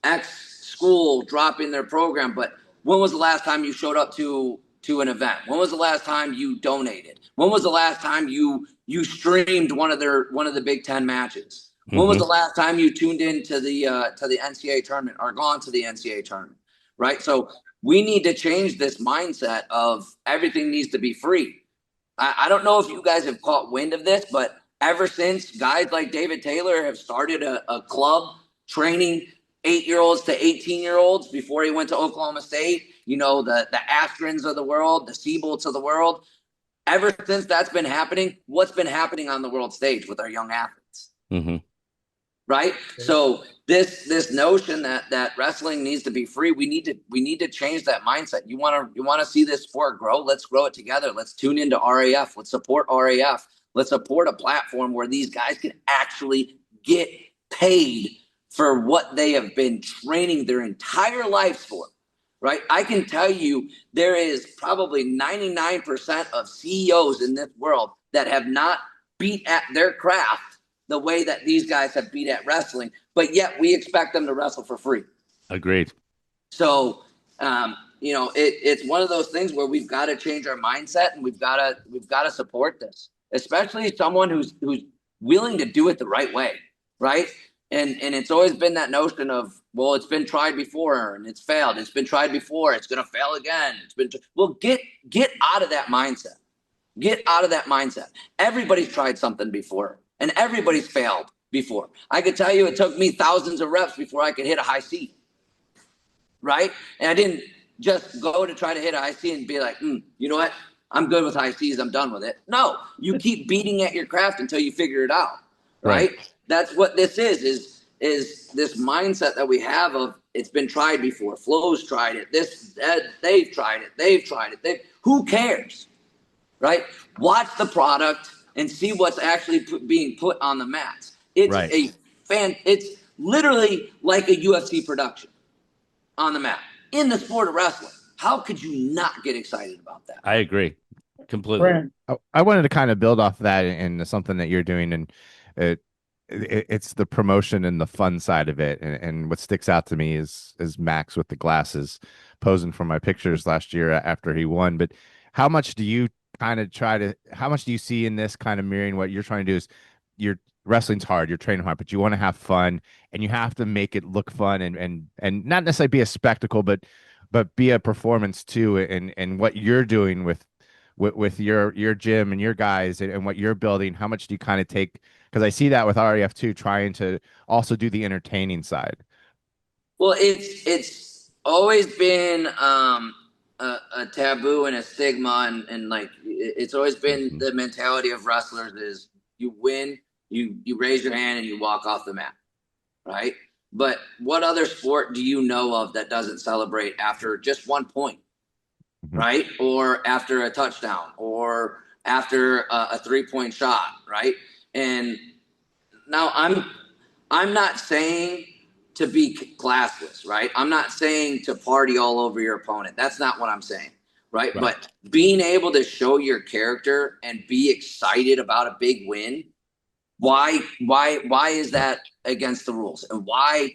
X school dropping their program, but when was the last time you showed up to an event? When was the last time you donated? When was the last time you streamed one of the Big Ten matches? When was the last time you tuned in to the NCAA tournament or gone to the NCAA tournament? Right. So we need to change this mindset of everything needs to be free. I don't know if you guys have caught wind of this, but ever since guys like David Taylor have started a club training 8-year-olds to 18-year-olds before he went to Oklahoma State, the Astrons of the world, the Seabolts of the world, ever since that's been happening, what's been happening on the world stage with our young athletes? Right. So this notion that wrestling needs to be free, we need to change that mindset. You want to see this sport grow? Let's grow it together. Let's tune into RAF. Let's support RAF. Let's support a platform where these guys can actually get paid for what they have been training their entire lives for. Right. I can tell you there is probably 99% of CEOs in this world that have not beat at their craft the way that these guys have beat at wrestling, but yet we expect them to wrestle for free. Agreed. So, it's one of those things where we've got to change our mindset, and we've got to support this, especially someone who's willing to do it the right way, right? And it's always been that notion of, well, it's been tried before and it's failed. It's been tried before. It's going to fail again. Get out of that mindset. Get out of that mindset. Everybody's tried something before. And everybody's failed before. I could tell you it took me thousands of reps before I could hit a high C. Right? And I didn't just go to try to hit a high C and be like, you know what? I'm good with high C's. I'm done with it. No, you keep beating at your craft until you figure it out. Right? That's what this is this mindset that we have of it's been tried before. Flo's tried it. They've tried it. Who cares? Right? Watch the product and see what's actually being put on the mats. It's literally like a UFC production on the mat in the sport of wrestling. How could you not get excited about that? I agree completely. Brand, I wanted to kind of build off that into something that you're doing, and it's the promotion and the fun side of it. And what sticks out to me is Max with the glasses posing for my pictures last year after he won. But how much do you how much do you see in this kind of mirroring what you're trying to do? Is you're wrestling's hard, you're training hard, but you want to have fun, and you have to make it look fun and not necessarily be a spectacle, but be a performance too. And what you're doing with your gym and your guys and what you're building, how much do you kind of take? Because I see that with REF too, trying to also do the entertaining side. Well, it's always been a taboo and a stigma, and like it's always been the mentality of wrestlers is you win, you raise your hand and you walk off the mat, right? But what other sport do you know of that doesn't celebrate after just 1 point, right? Or after a touchdown, or after a 3-point shot, right? And now I'm not saying to be classless, right? I'm not saying to party all over your opponent. That's not what I'm saying, right? But being able to show your character and be excited about a big win, why is that against the rules? And why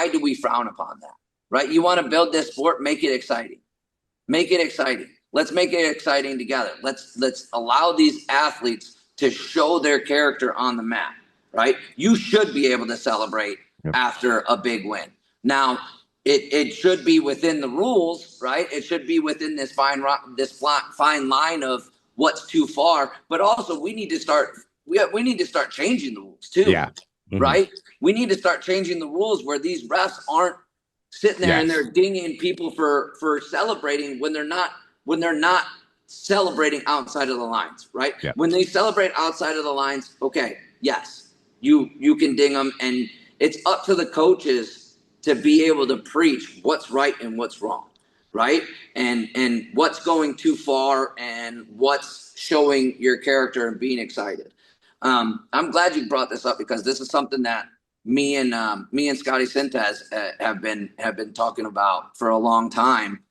do we frown upon that, right? You want to build this sport, make it exciting. Make it exciting. Let's make it exciting together. Let's allow these athletes to show their character on the mat, right? You should be able to celebrate after a big win. Now, it should be within the rules, right? It should be within this fine line of what's too far. But also, we need to start changing the rules too, Yeah. right? We need to start changing the rules where these refs aren't sitting there and they're dinging people for celebrating when they're not celebrating outside of the lines, right? Yep. When they celebrate outside of the lines, okay, yes, you can ding them, and it's up to the coaches to be able to preach what's right and what's wrong, right? And what's going too far and what's showing your character and being excited. I'm glad you brought this up, because this is something that me and Scotty Sintez have been talking about for a long time,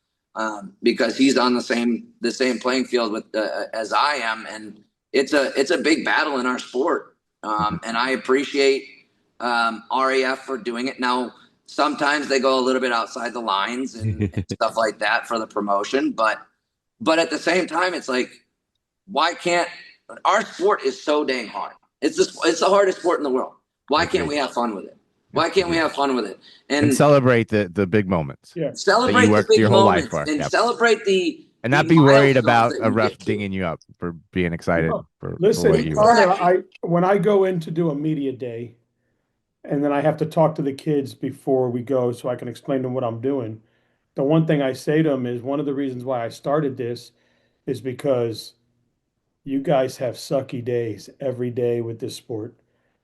because he's on the same playing field with as I am, and it's a big battle in our sport, and I appreciate RAF for doing it. Now, sometimes they go a little bit outside the lines and stuff like that for the promotion, but at the same time, it's like, why can't our sport is so dang hard? It's the hardest sport in the world. Why can't we have fun with it? Why can't we have fun with it? And celebrate the big moments. Yeah. Celebrate the big moments and celebrate and not be worried about a ref dinging you up for being excited. Listen, for what you Connor, when I go in to do a media day, and then I have to talk to the kids before we go so I can explain to them what I'm doing. The one thing I say to them is, one of the reasons why I started this is because you guys have sucky days every day with this sport.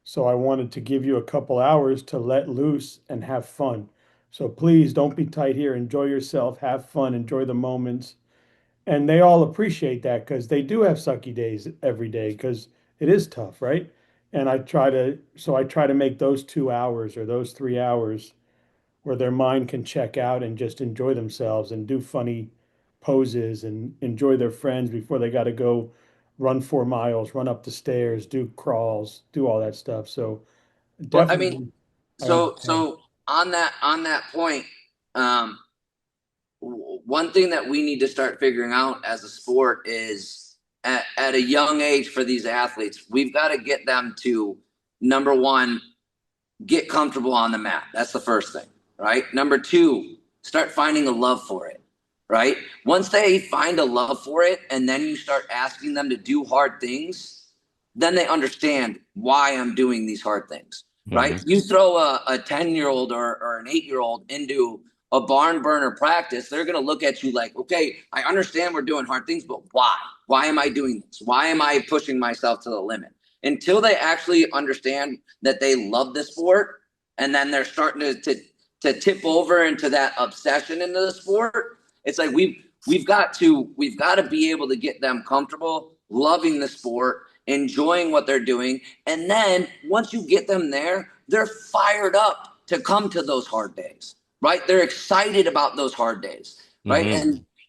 So I wanted to give you a couple hours to let loose and have fun. So please don't be tight here. Enjoy yourself, have fun, enjoy the moments. And they all appreciate that, because they do have sucky days every day, because it is tough, right? And I try to make those 2 hours or those 3 hours where their mind can check out and just enjoy themselves and do funny poses and enjoy their friends before they got to go run 4 miles, run up the stairs, do crawls, do all that stuff. So Well, I definitely, mean, I understand. so on that point, one thing that we need to start figuring out as a sport is at a young age for these athletes, we've got to get them to, number one, get comfortable on the mat. That's the first thing, right? Number two, start finding a love for it, right? Once they find a love for it, and then you start asking them to do hard things, then they understand why I'm doing these hard things, right? You throw a 10-year-old or an 8-year-old into a barn burner practice, they're going to look at you like, okay, I understand we're doing hard things, but why? Why am I doing this? Why am I pushing myself to the limit? Until they actually understand that they love the sport, and then they're starting to tip over into that obsession into the sport, it's like we've got to be able to get them comfortable, loving the sport, enjoying what they're doing. And then once you get them there, they're fired up to come to those hard days, right? They're excited about those hard days, right?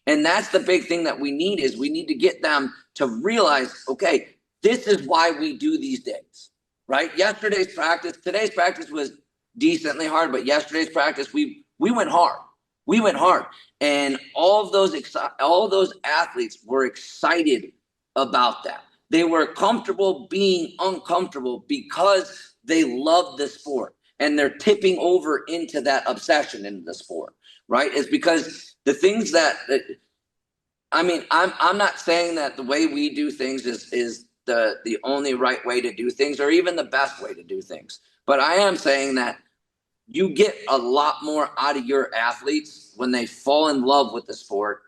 And that's the big thing that we need to get them to realize, okay, this is why we do these days, right? Today's practice was decently hard, but yesterday's practice, we went hard. We went hard. And all of those athletes were excited about that. They were comfortable being uncomfortable because they love the sport, and they're tipping over into that obsession into the sport, right? It's because the things that I mean, I'm not saying that the way we do things is the only right way to do things, or even the best way to do things. But I am saying that you get a lot more out of your athletes when they fall in love with the sport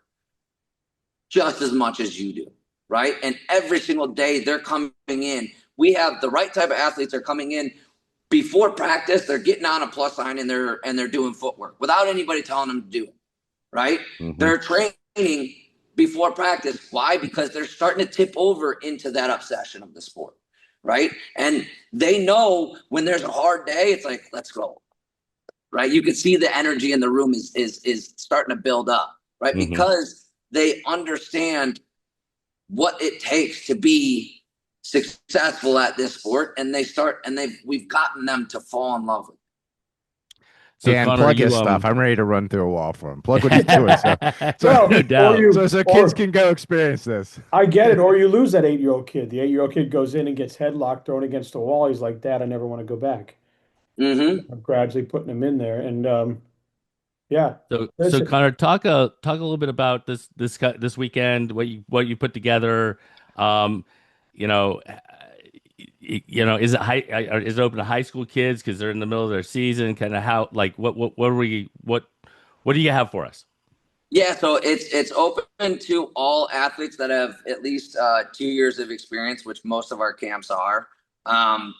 just as much as you do, right? And every single day they're coming in. We have the right type of athletes are coming in before practice. They're getting on a plus sign and they're doing footwork without anybody telling them to do it, right? They're training before practice. Why? Because they're starting to tip over into that obsession of the sport, right? And they know when there's a hard day, it's like, let's go, right? You can see the energy in the room is starting to build up, right? Because they understand what it takes to be successful at this sport, and we've gotten them to fall in love with it. So Dan, Connor, plug his stuff. I'm ready to run through a wall for him. Plug what he's doing. No doubt. So kids can go experience this. I get it. Or you lose that 8-year-old kid. The 8-year-old kid goes in and gets headlocked, thrown against the wall. He's like, Dad, I never want to go back. I'm gradually putting him in there. And Yeah. So Listen, Connor, talk a little bit about this weekend, what you put together. Um, you know, is it open to high school kids because they're in the middle of their season? Kind of how like what do you have for us? Yeah, so it's open to all athletes that have at least 2 years of experience, which most of our camps are.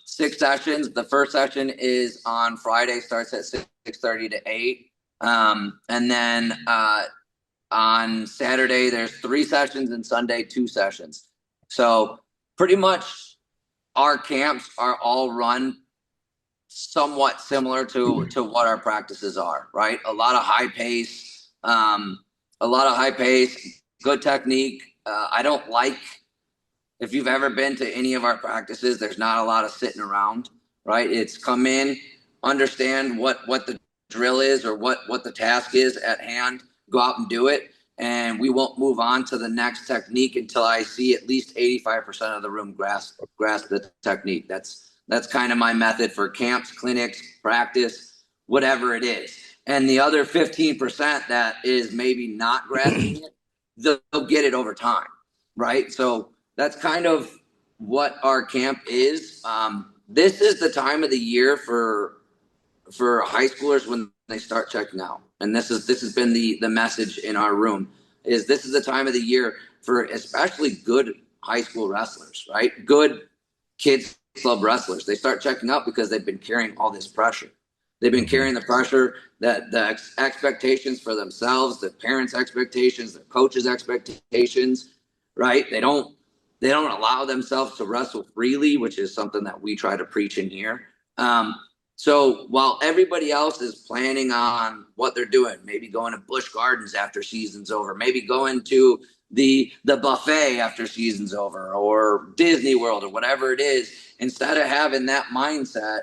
6 sessions. The first session is on Friday, starts at 6:30 to 8, and then on Saturday there's 3 sessions, and Sunday 2 sessions. So pretty much our camps are all run somewhat similar to what our practices are, right? A lot of high pace, good technique. I don't like, if you've ever been to any of our practices, there's not a lot of sitting around, right? It's come in, understand what the drill is or what the task is at hand, go out and do it. And we won't move on to the next technique until I see at least 85% of the room grasp the technique. That's kind of my method for camps, clinics, practice, whatever it is. And the other 15% that is maybe not grasping it, they'll get it over time, right? So that's kind of what our camp is. This is the time of the year for high schoolers when they start checking out, and this has been the message in our room, is this is the time of the year for especially good high school wrestlers, right? Good kids club wrestlers. They start checking out because they've been carrying all this pressure. They've been carrying the pressure, that the expectations for themselves, the parents' expectations, the coaches' expectations, right? They don't allow themselves to wrestle freely, which is something that we try to preach in here. So while everybody else is planning on what they're doing, maybe going to Busch Gardens after season's over, maybe going to the buffet after season's over, or Disney World, or whatever it is, instead of having that mindset,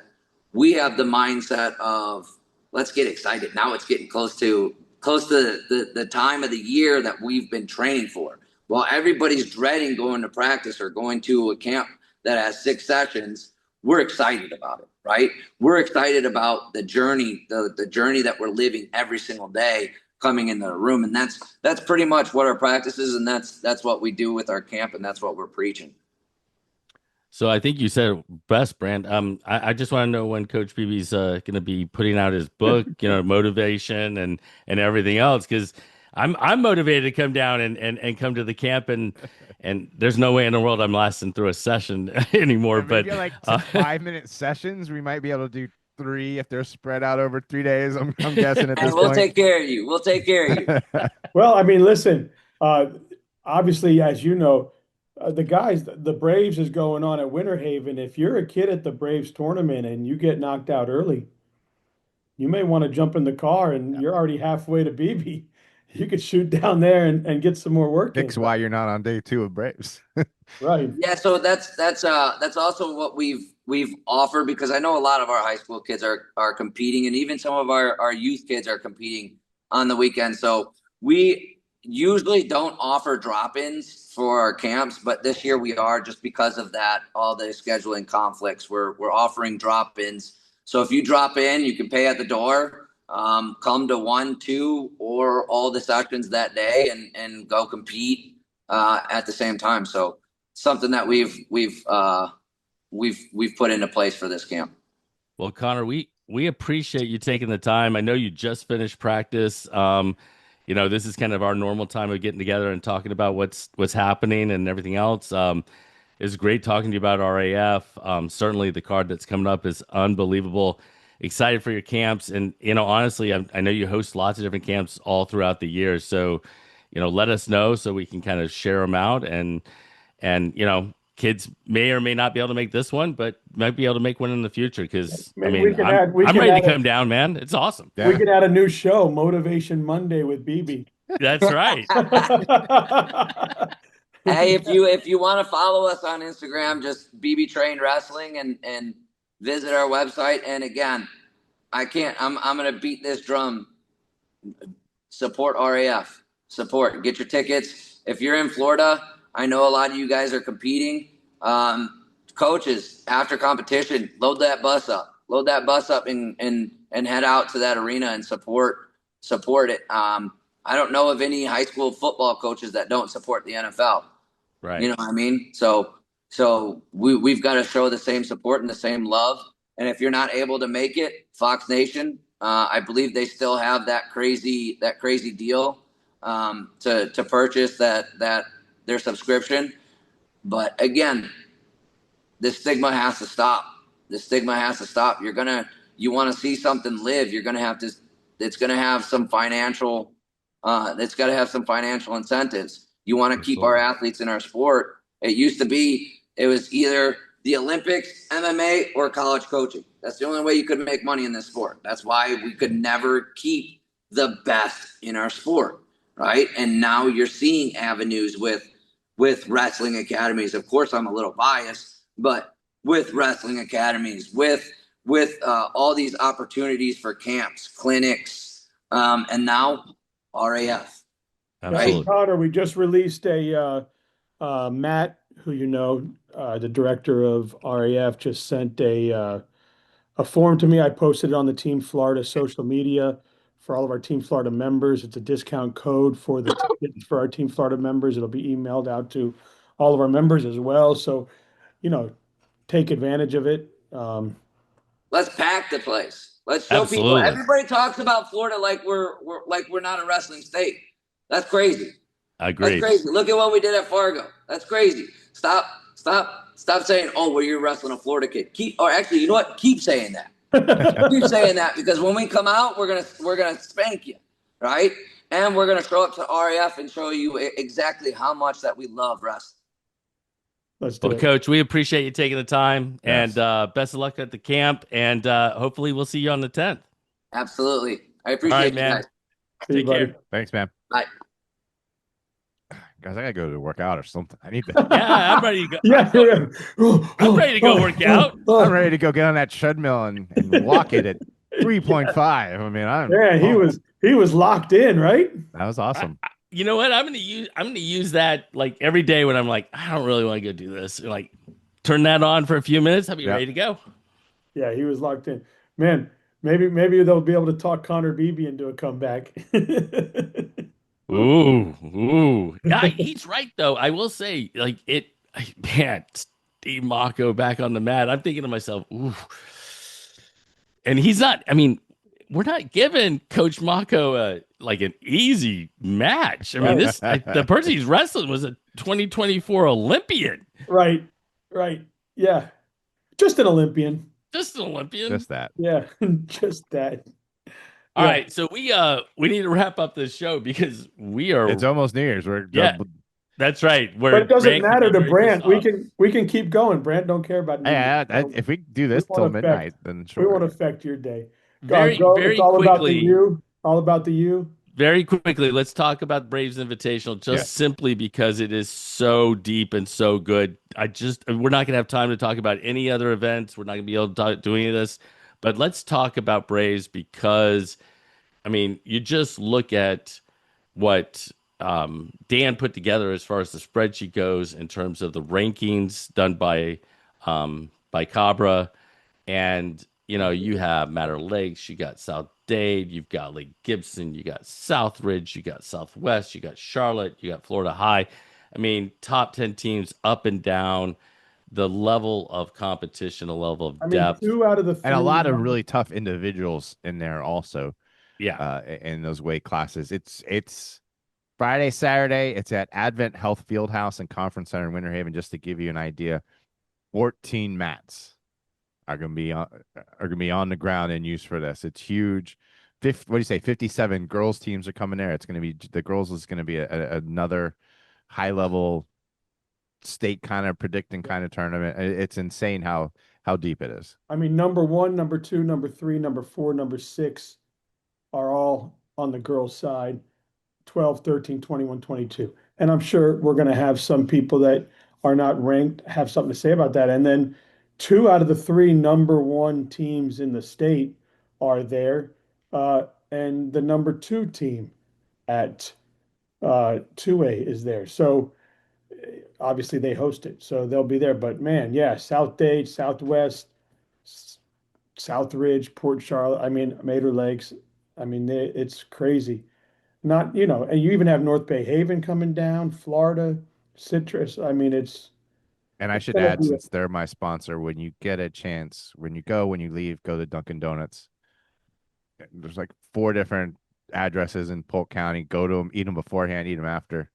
we have the mindset of, let's get excited. Now it's getting close to the time of the year that we've been training for. While everybody's dreading going to practice or going to a camp that has 6 sessions, we're excited about it, right? We're excited about the journey, the journey that we're living every single day coming into the room. And that's pretty much what our practice is, and that's what we do with our camp, and that's what we're preaching. So I think you said it best, Brand. I just want to know when Coach Beebe's going to be putting out his book, motivation and everything else, because I'm motivated to come down and come to the camp, and there's no way in the world I'm lasting through a session anymore. Yeah, But maybe like 5-minute sessions. We might be able to do 3 if they're spread out over 3 days. I'm guessing at And this we'll point. take care of you. We'll take care of you. well, I mean, listen, uh, obviously, as you know, the Braves is going on at Winter Haven. If you're a kid at the Braves tournament and you get knocked out early, you may want to jump in the car and you're already halfway to BB. You could shoot down there and get some more work in. Fix why you're not on day 2 of Braves. Right. Yeah, so that's also what we've offered, because I know a lot of our high school kids are competing, and even some of our youth kids are competing on the weekend. So we usually don't offer drop-ins for our camps, but this year we are, just because of that, all the scheduling conflicts. We're offering drop-ins. So if you drop in, you can pay at the door, come to 1, 2, or all the sessions that day, and go compete at the same time. So something that we've put into place for this camp. well, Connor, we appreciate you taking the time. I know you just finished practice. This is kind of our normal time of getting together and talking about what's happening and everything else. It's great talking to you about RAF. Certainly, the card that's coming up is unbelievable. Excited for your camps, and honestly, I know you host lots of different camps all throughout the year. So, let us know so we can kind of share them out, and kids may or may not be able to make this one, but might be able to make one in the future. Because Maybe we can add I'm ready to come down, man. It's awesome. Yeah. we could add a new show, Motivation Monday with BB. That's right. Hey, if you want to follow us on Instagram, just BB Train Wrestling, and visit our website. And again, I'm gonna beat this drum. Support RAF. Support. Get your tickets. If you're in Florida, I know a lot of you guys are competing. Coaches, after competition, load that bus up. Load that bus up and head out to that arena and support support it. I don't know of any high school football coaches that don't support the NFL. You Right. know what I mean? So we've got to show the same support and the same love. And if you're not able to make it, Fox Nation, I believe they still have that crazy deal to purchase that their subscription. But again, this stigma has to stop. The stigma has to stop. You want to see something live. You're gonna have to. It's gonna have some financial. It's got to have some financial incentives. You want to keep our Absolutely. athletes in our sport. It used to be it was either the Olympics, MMA, or college coaching. That's the only way you could make money in this sport. That's why we could never keep the best in our sport, right? And now you're seeing avenues with wrestling academies. Of course, I'm a little biased, but with wrestling academies, with all these opportunities for camps, clinics, and now RAF. Yeah, Absolutely. Connor, we just released Matt, who you know, the director of RAF, just sent a form to me. I posted it on the Team Florida social media for all of our Team Florida members. It's a discount code for the tickets for our Team Florida members. It'll be emailed out to all of our members as well. So, you know, take advantage of it. Let's pack the place. Let's show people. Absolutely. Everybody talks about Florida like we're not a wrestling state. That's crazy. That's Agreed. crazy. Look at what we did at Fargo. That's crazy. Stop saying, "Oh, well, you're wrestling a Florida kid." Or actually, you know what? Keep saying that. Keep saying that because when we come out, we're gonna spank you, right? And we're gonna show up to RAF and show you exactly how much that we love wrestling. Let's do Well, it. Coach, we appreciate you taking the time, Yes. and best of luck at the camp, and hopefully we'll see you on the 10th. Absolutely. I All appreciate right, you man. guys. See you, Take buddy. care. Thanks, man. Bye. Guys, I gotta go to work out or something. I need to. Yeah, I'm ready to go. Yeah, yeah. I'm ready to go work out. I'm ready to go get on that treadmill and walk it at 3.5. I mean, I'm Yeah, he was locked in, right? that was awesome. You know what? I'm gonna use that like every day when I'm like, I don't really want to go do this. Like, turn that on for a few minutes. I'll be Yeah. ready to go. Yeah, he was locked in. Man, maybe they'll be able to talk Connor Beebe into a comeback. Ooh. Yeah, he's right though. I will say, like man, Steve Mako back on the mat. I'm thinking to myself, ooh. And he's not, I mean, we're not giving Coach Mako like an easy match. I mean, the person he's wrestling was a 2024 Olympian. Right, right. Yeah, just an Olympian. Just an Olympian. Just that. Yeah, just that. All Yeah. right, so we need to wrap up this show because we are. It's almost New Year's. We're Yeah. That's right. But it doesn't Brant can matter be to very Brant. pissed off. We can keep going. Brant don't care about New yeah, Year's. if we do We this till won't midnight, affect then we won't sure. affect your day. Very, Go. It's very all about the quickly. you. All about the you. Very quickly, let's talk about Braves Invitational just Yes. simply because it is so deep and so good. We're not going to have time to talk about any other events. We're not going to be able to do any of this, but let's talk about Braves because, I mean, you just look at what Dan put together as far as the spreadsheet goes in terms of the rankings done by Cabra. And, you know, you have Matter Lakes, you got South Dade, you've got Lake Gibson, you got Southridge, you got Southwest, you got Charlotte, you got Florida High. I mean, top 10 teams up and down, the level of competition, the level of I mean, depth. 2 out of the 3. And a lot of really tough individuals in there also. Yeah. In those weight classes. It's Friday, Saturday. It's at Advent Health Fieldhouse and Conference Center in Winter Haven. Just to give you an idea, 14 mats are gonna be on the ground in use for this. It's huge. What do you say? 57 girls teams are coming there. It's gonna be the girls is gonna be another high level state kind of predicting kind of tournament. It's insane how deep it is. I mean, number 1, number 2, number 3, number 4, number 6 are all on the girls' side. 12, 13, 21, 22. And I'm sure we're going to have some people that are not ranked have something to say about that. And then 2 out of the 3 number 1 teams in the state are there. And the number 2 team at 2A is there. So obviously they host it. So they'll be there. But man, yeah, South Dade, Southwest, Southridge, Port Charlotte, I mean, Mater Lakes, I mean, it's crazy. Not, and you even have North Bay Haven coming down, Florida, Citrus. I mean, And I it's should gonna add, be, since they're my sponsor, when you get a chance, when you leave, go to Dunkin' Donuts. There's like four different addresses in Polk County. Go to them, eat them beforehand, eat them after.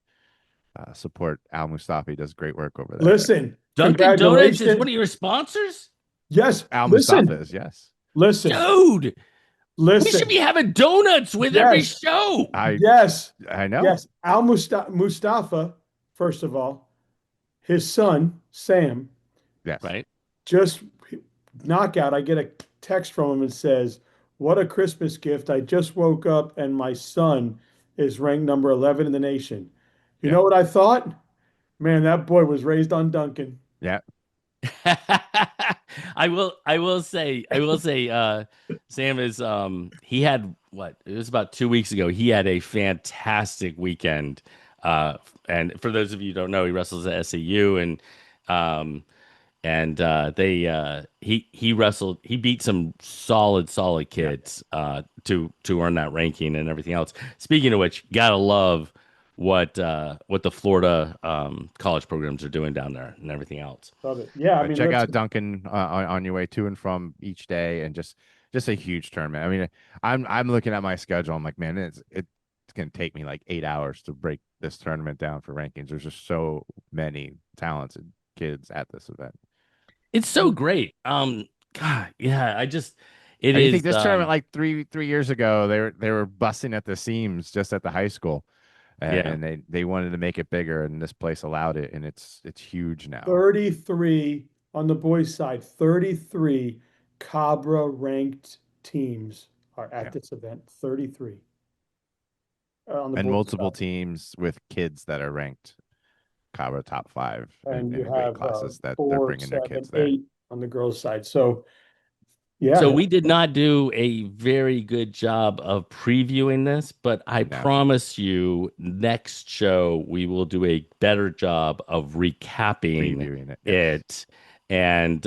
Support Al Mustafi, does great work over there. listen, Dunkin' Donuts is congratulations. one of your sponsors? Yes, Al Mustafa listen, is, yes. listen, Dude, we should be listen. having donuts with every Yes, show. I yes, I know. yes. Mustafa, first of all, his son, Sam, Yes. Right? just knockout. I get a text from him and says, "What a Christmas gift. I just woke up and my son is ranked number 11 in the nation." You Yeah. know what I thought? Man, that boy was raised on Duncan. Yeah. I will say Sam is he had what it was about 2 weeks ago. He had a fantastic weekend. And for those of you who don't know, he wrestles at SAU um he beat some solid Yeah. kids to earn that ranking and everything else. Speaking of which, gotta love what the Florida college programs are doing down there and everything else. Love it. Yeah, I But mean, check out listen, Duncan on your way to and from each day, and just a huge tournament. I mean, I'm looking at my schedule. I'm like, man, it's gonna take me like 8 hours to break this tournament down for rankings. There's just so many talented kids at this event. It's so great. God, yeah, it And you think is. this tournament, like three years ago, they were busting at the seams just at the high school, Yeah. and they wanted to make it bigger, and this place allowed it, and it's huge now. 33 on the boys' side, 33 Cabra ranked teams are at Yeah. this event. 33 on the And boys' multiple side. teams with kids that are ranked Cabra top five And you in weight have classes that they're four, bringing their seven, kids there. 8 on the girls' side. So, yeah, So we did not do a very good job of previewing this, but I No, promise you, next show we will do a better job of recapping previewing it. Yes. it and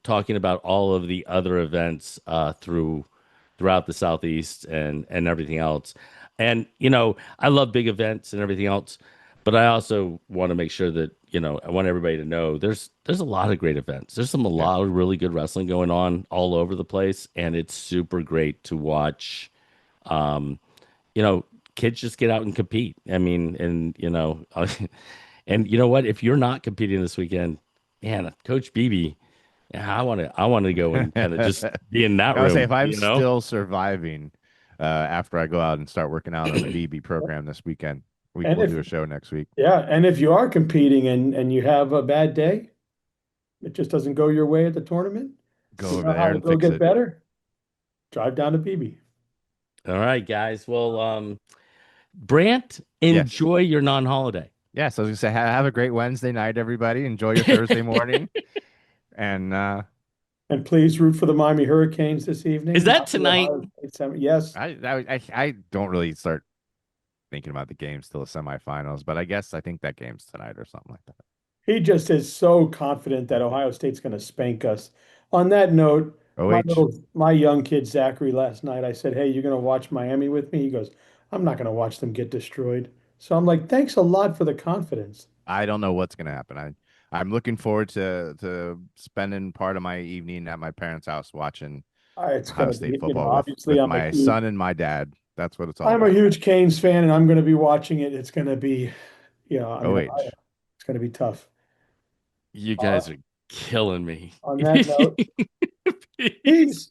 talking about all of the other events throughout the Southeast and everything else. And I love big events and everything else, but I also want to make sure that I want everybody to know there's a lot of great events. There's a Yeah. lot of really good wrestling going on all over the place, and it's super great to watch. Um, you know, Kids just get out and compete. I mean, and and you know what? If you're not competing this weekend, man, Coach Beebe, yeah, I want to go and kind of just be in that I would say room. if I'm still surviving after I go out and start working out on the BB program this weekend, and we'll if do a show next week. yeah, and if you are competing and you have a bad day, it just doesn't go your way at the tournament. Go You over know how there to and go fix get it. better? Drive down to BB. All right, guys. Well, Brant, Yes. enjoy your non-holiday. Yes. I was gonna say have a great Wednesday night, everybody. Enjoy your Thursday morning. And And please root for the Miami Hurricanes this Is evening, that not the tonight? Ohio State Yes, I don't really start thinking about the games till the semifinals, but I think that game's tonight or something like that. he just is so confident that Ohio State's going to spank us. On that note, OH. my young kid Zachary last night, I said, "Hey, you're going to watch Miami with me?" He goes, "I'm not going to watch them get destroyed." So I'm like, "Thanks a lot for the confidence." I don't know what's gonna happen. I'm looking forward to spending part of my evening at my parents' house watching It's going Ohio to State be, football obviously with my son and my dad. That's what it's all I'm a about. huge Canes fan, and I'm going to be watching it. It's going to be, I mean, OH. it's going to be tough. You All guys right. are killing me. On that note, peace.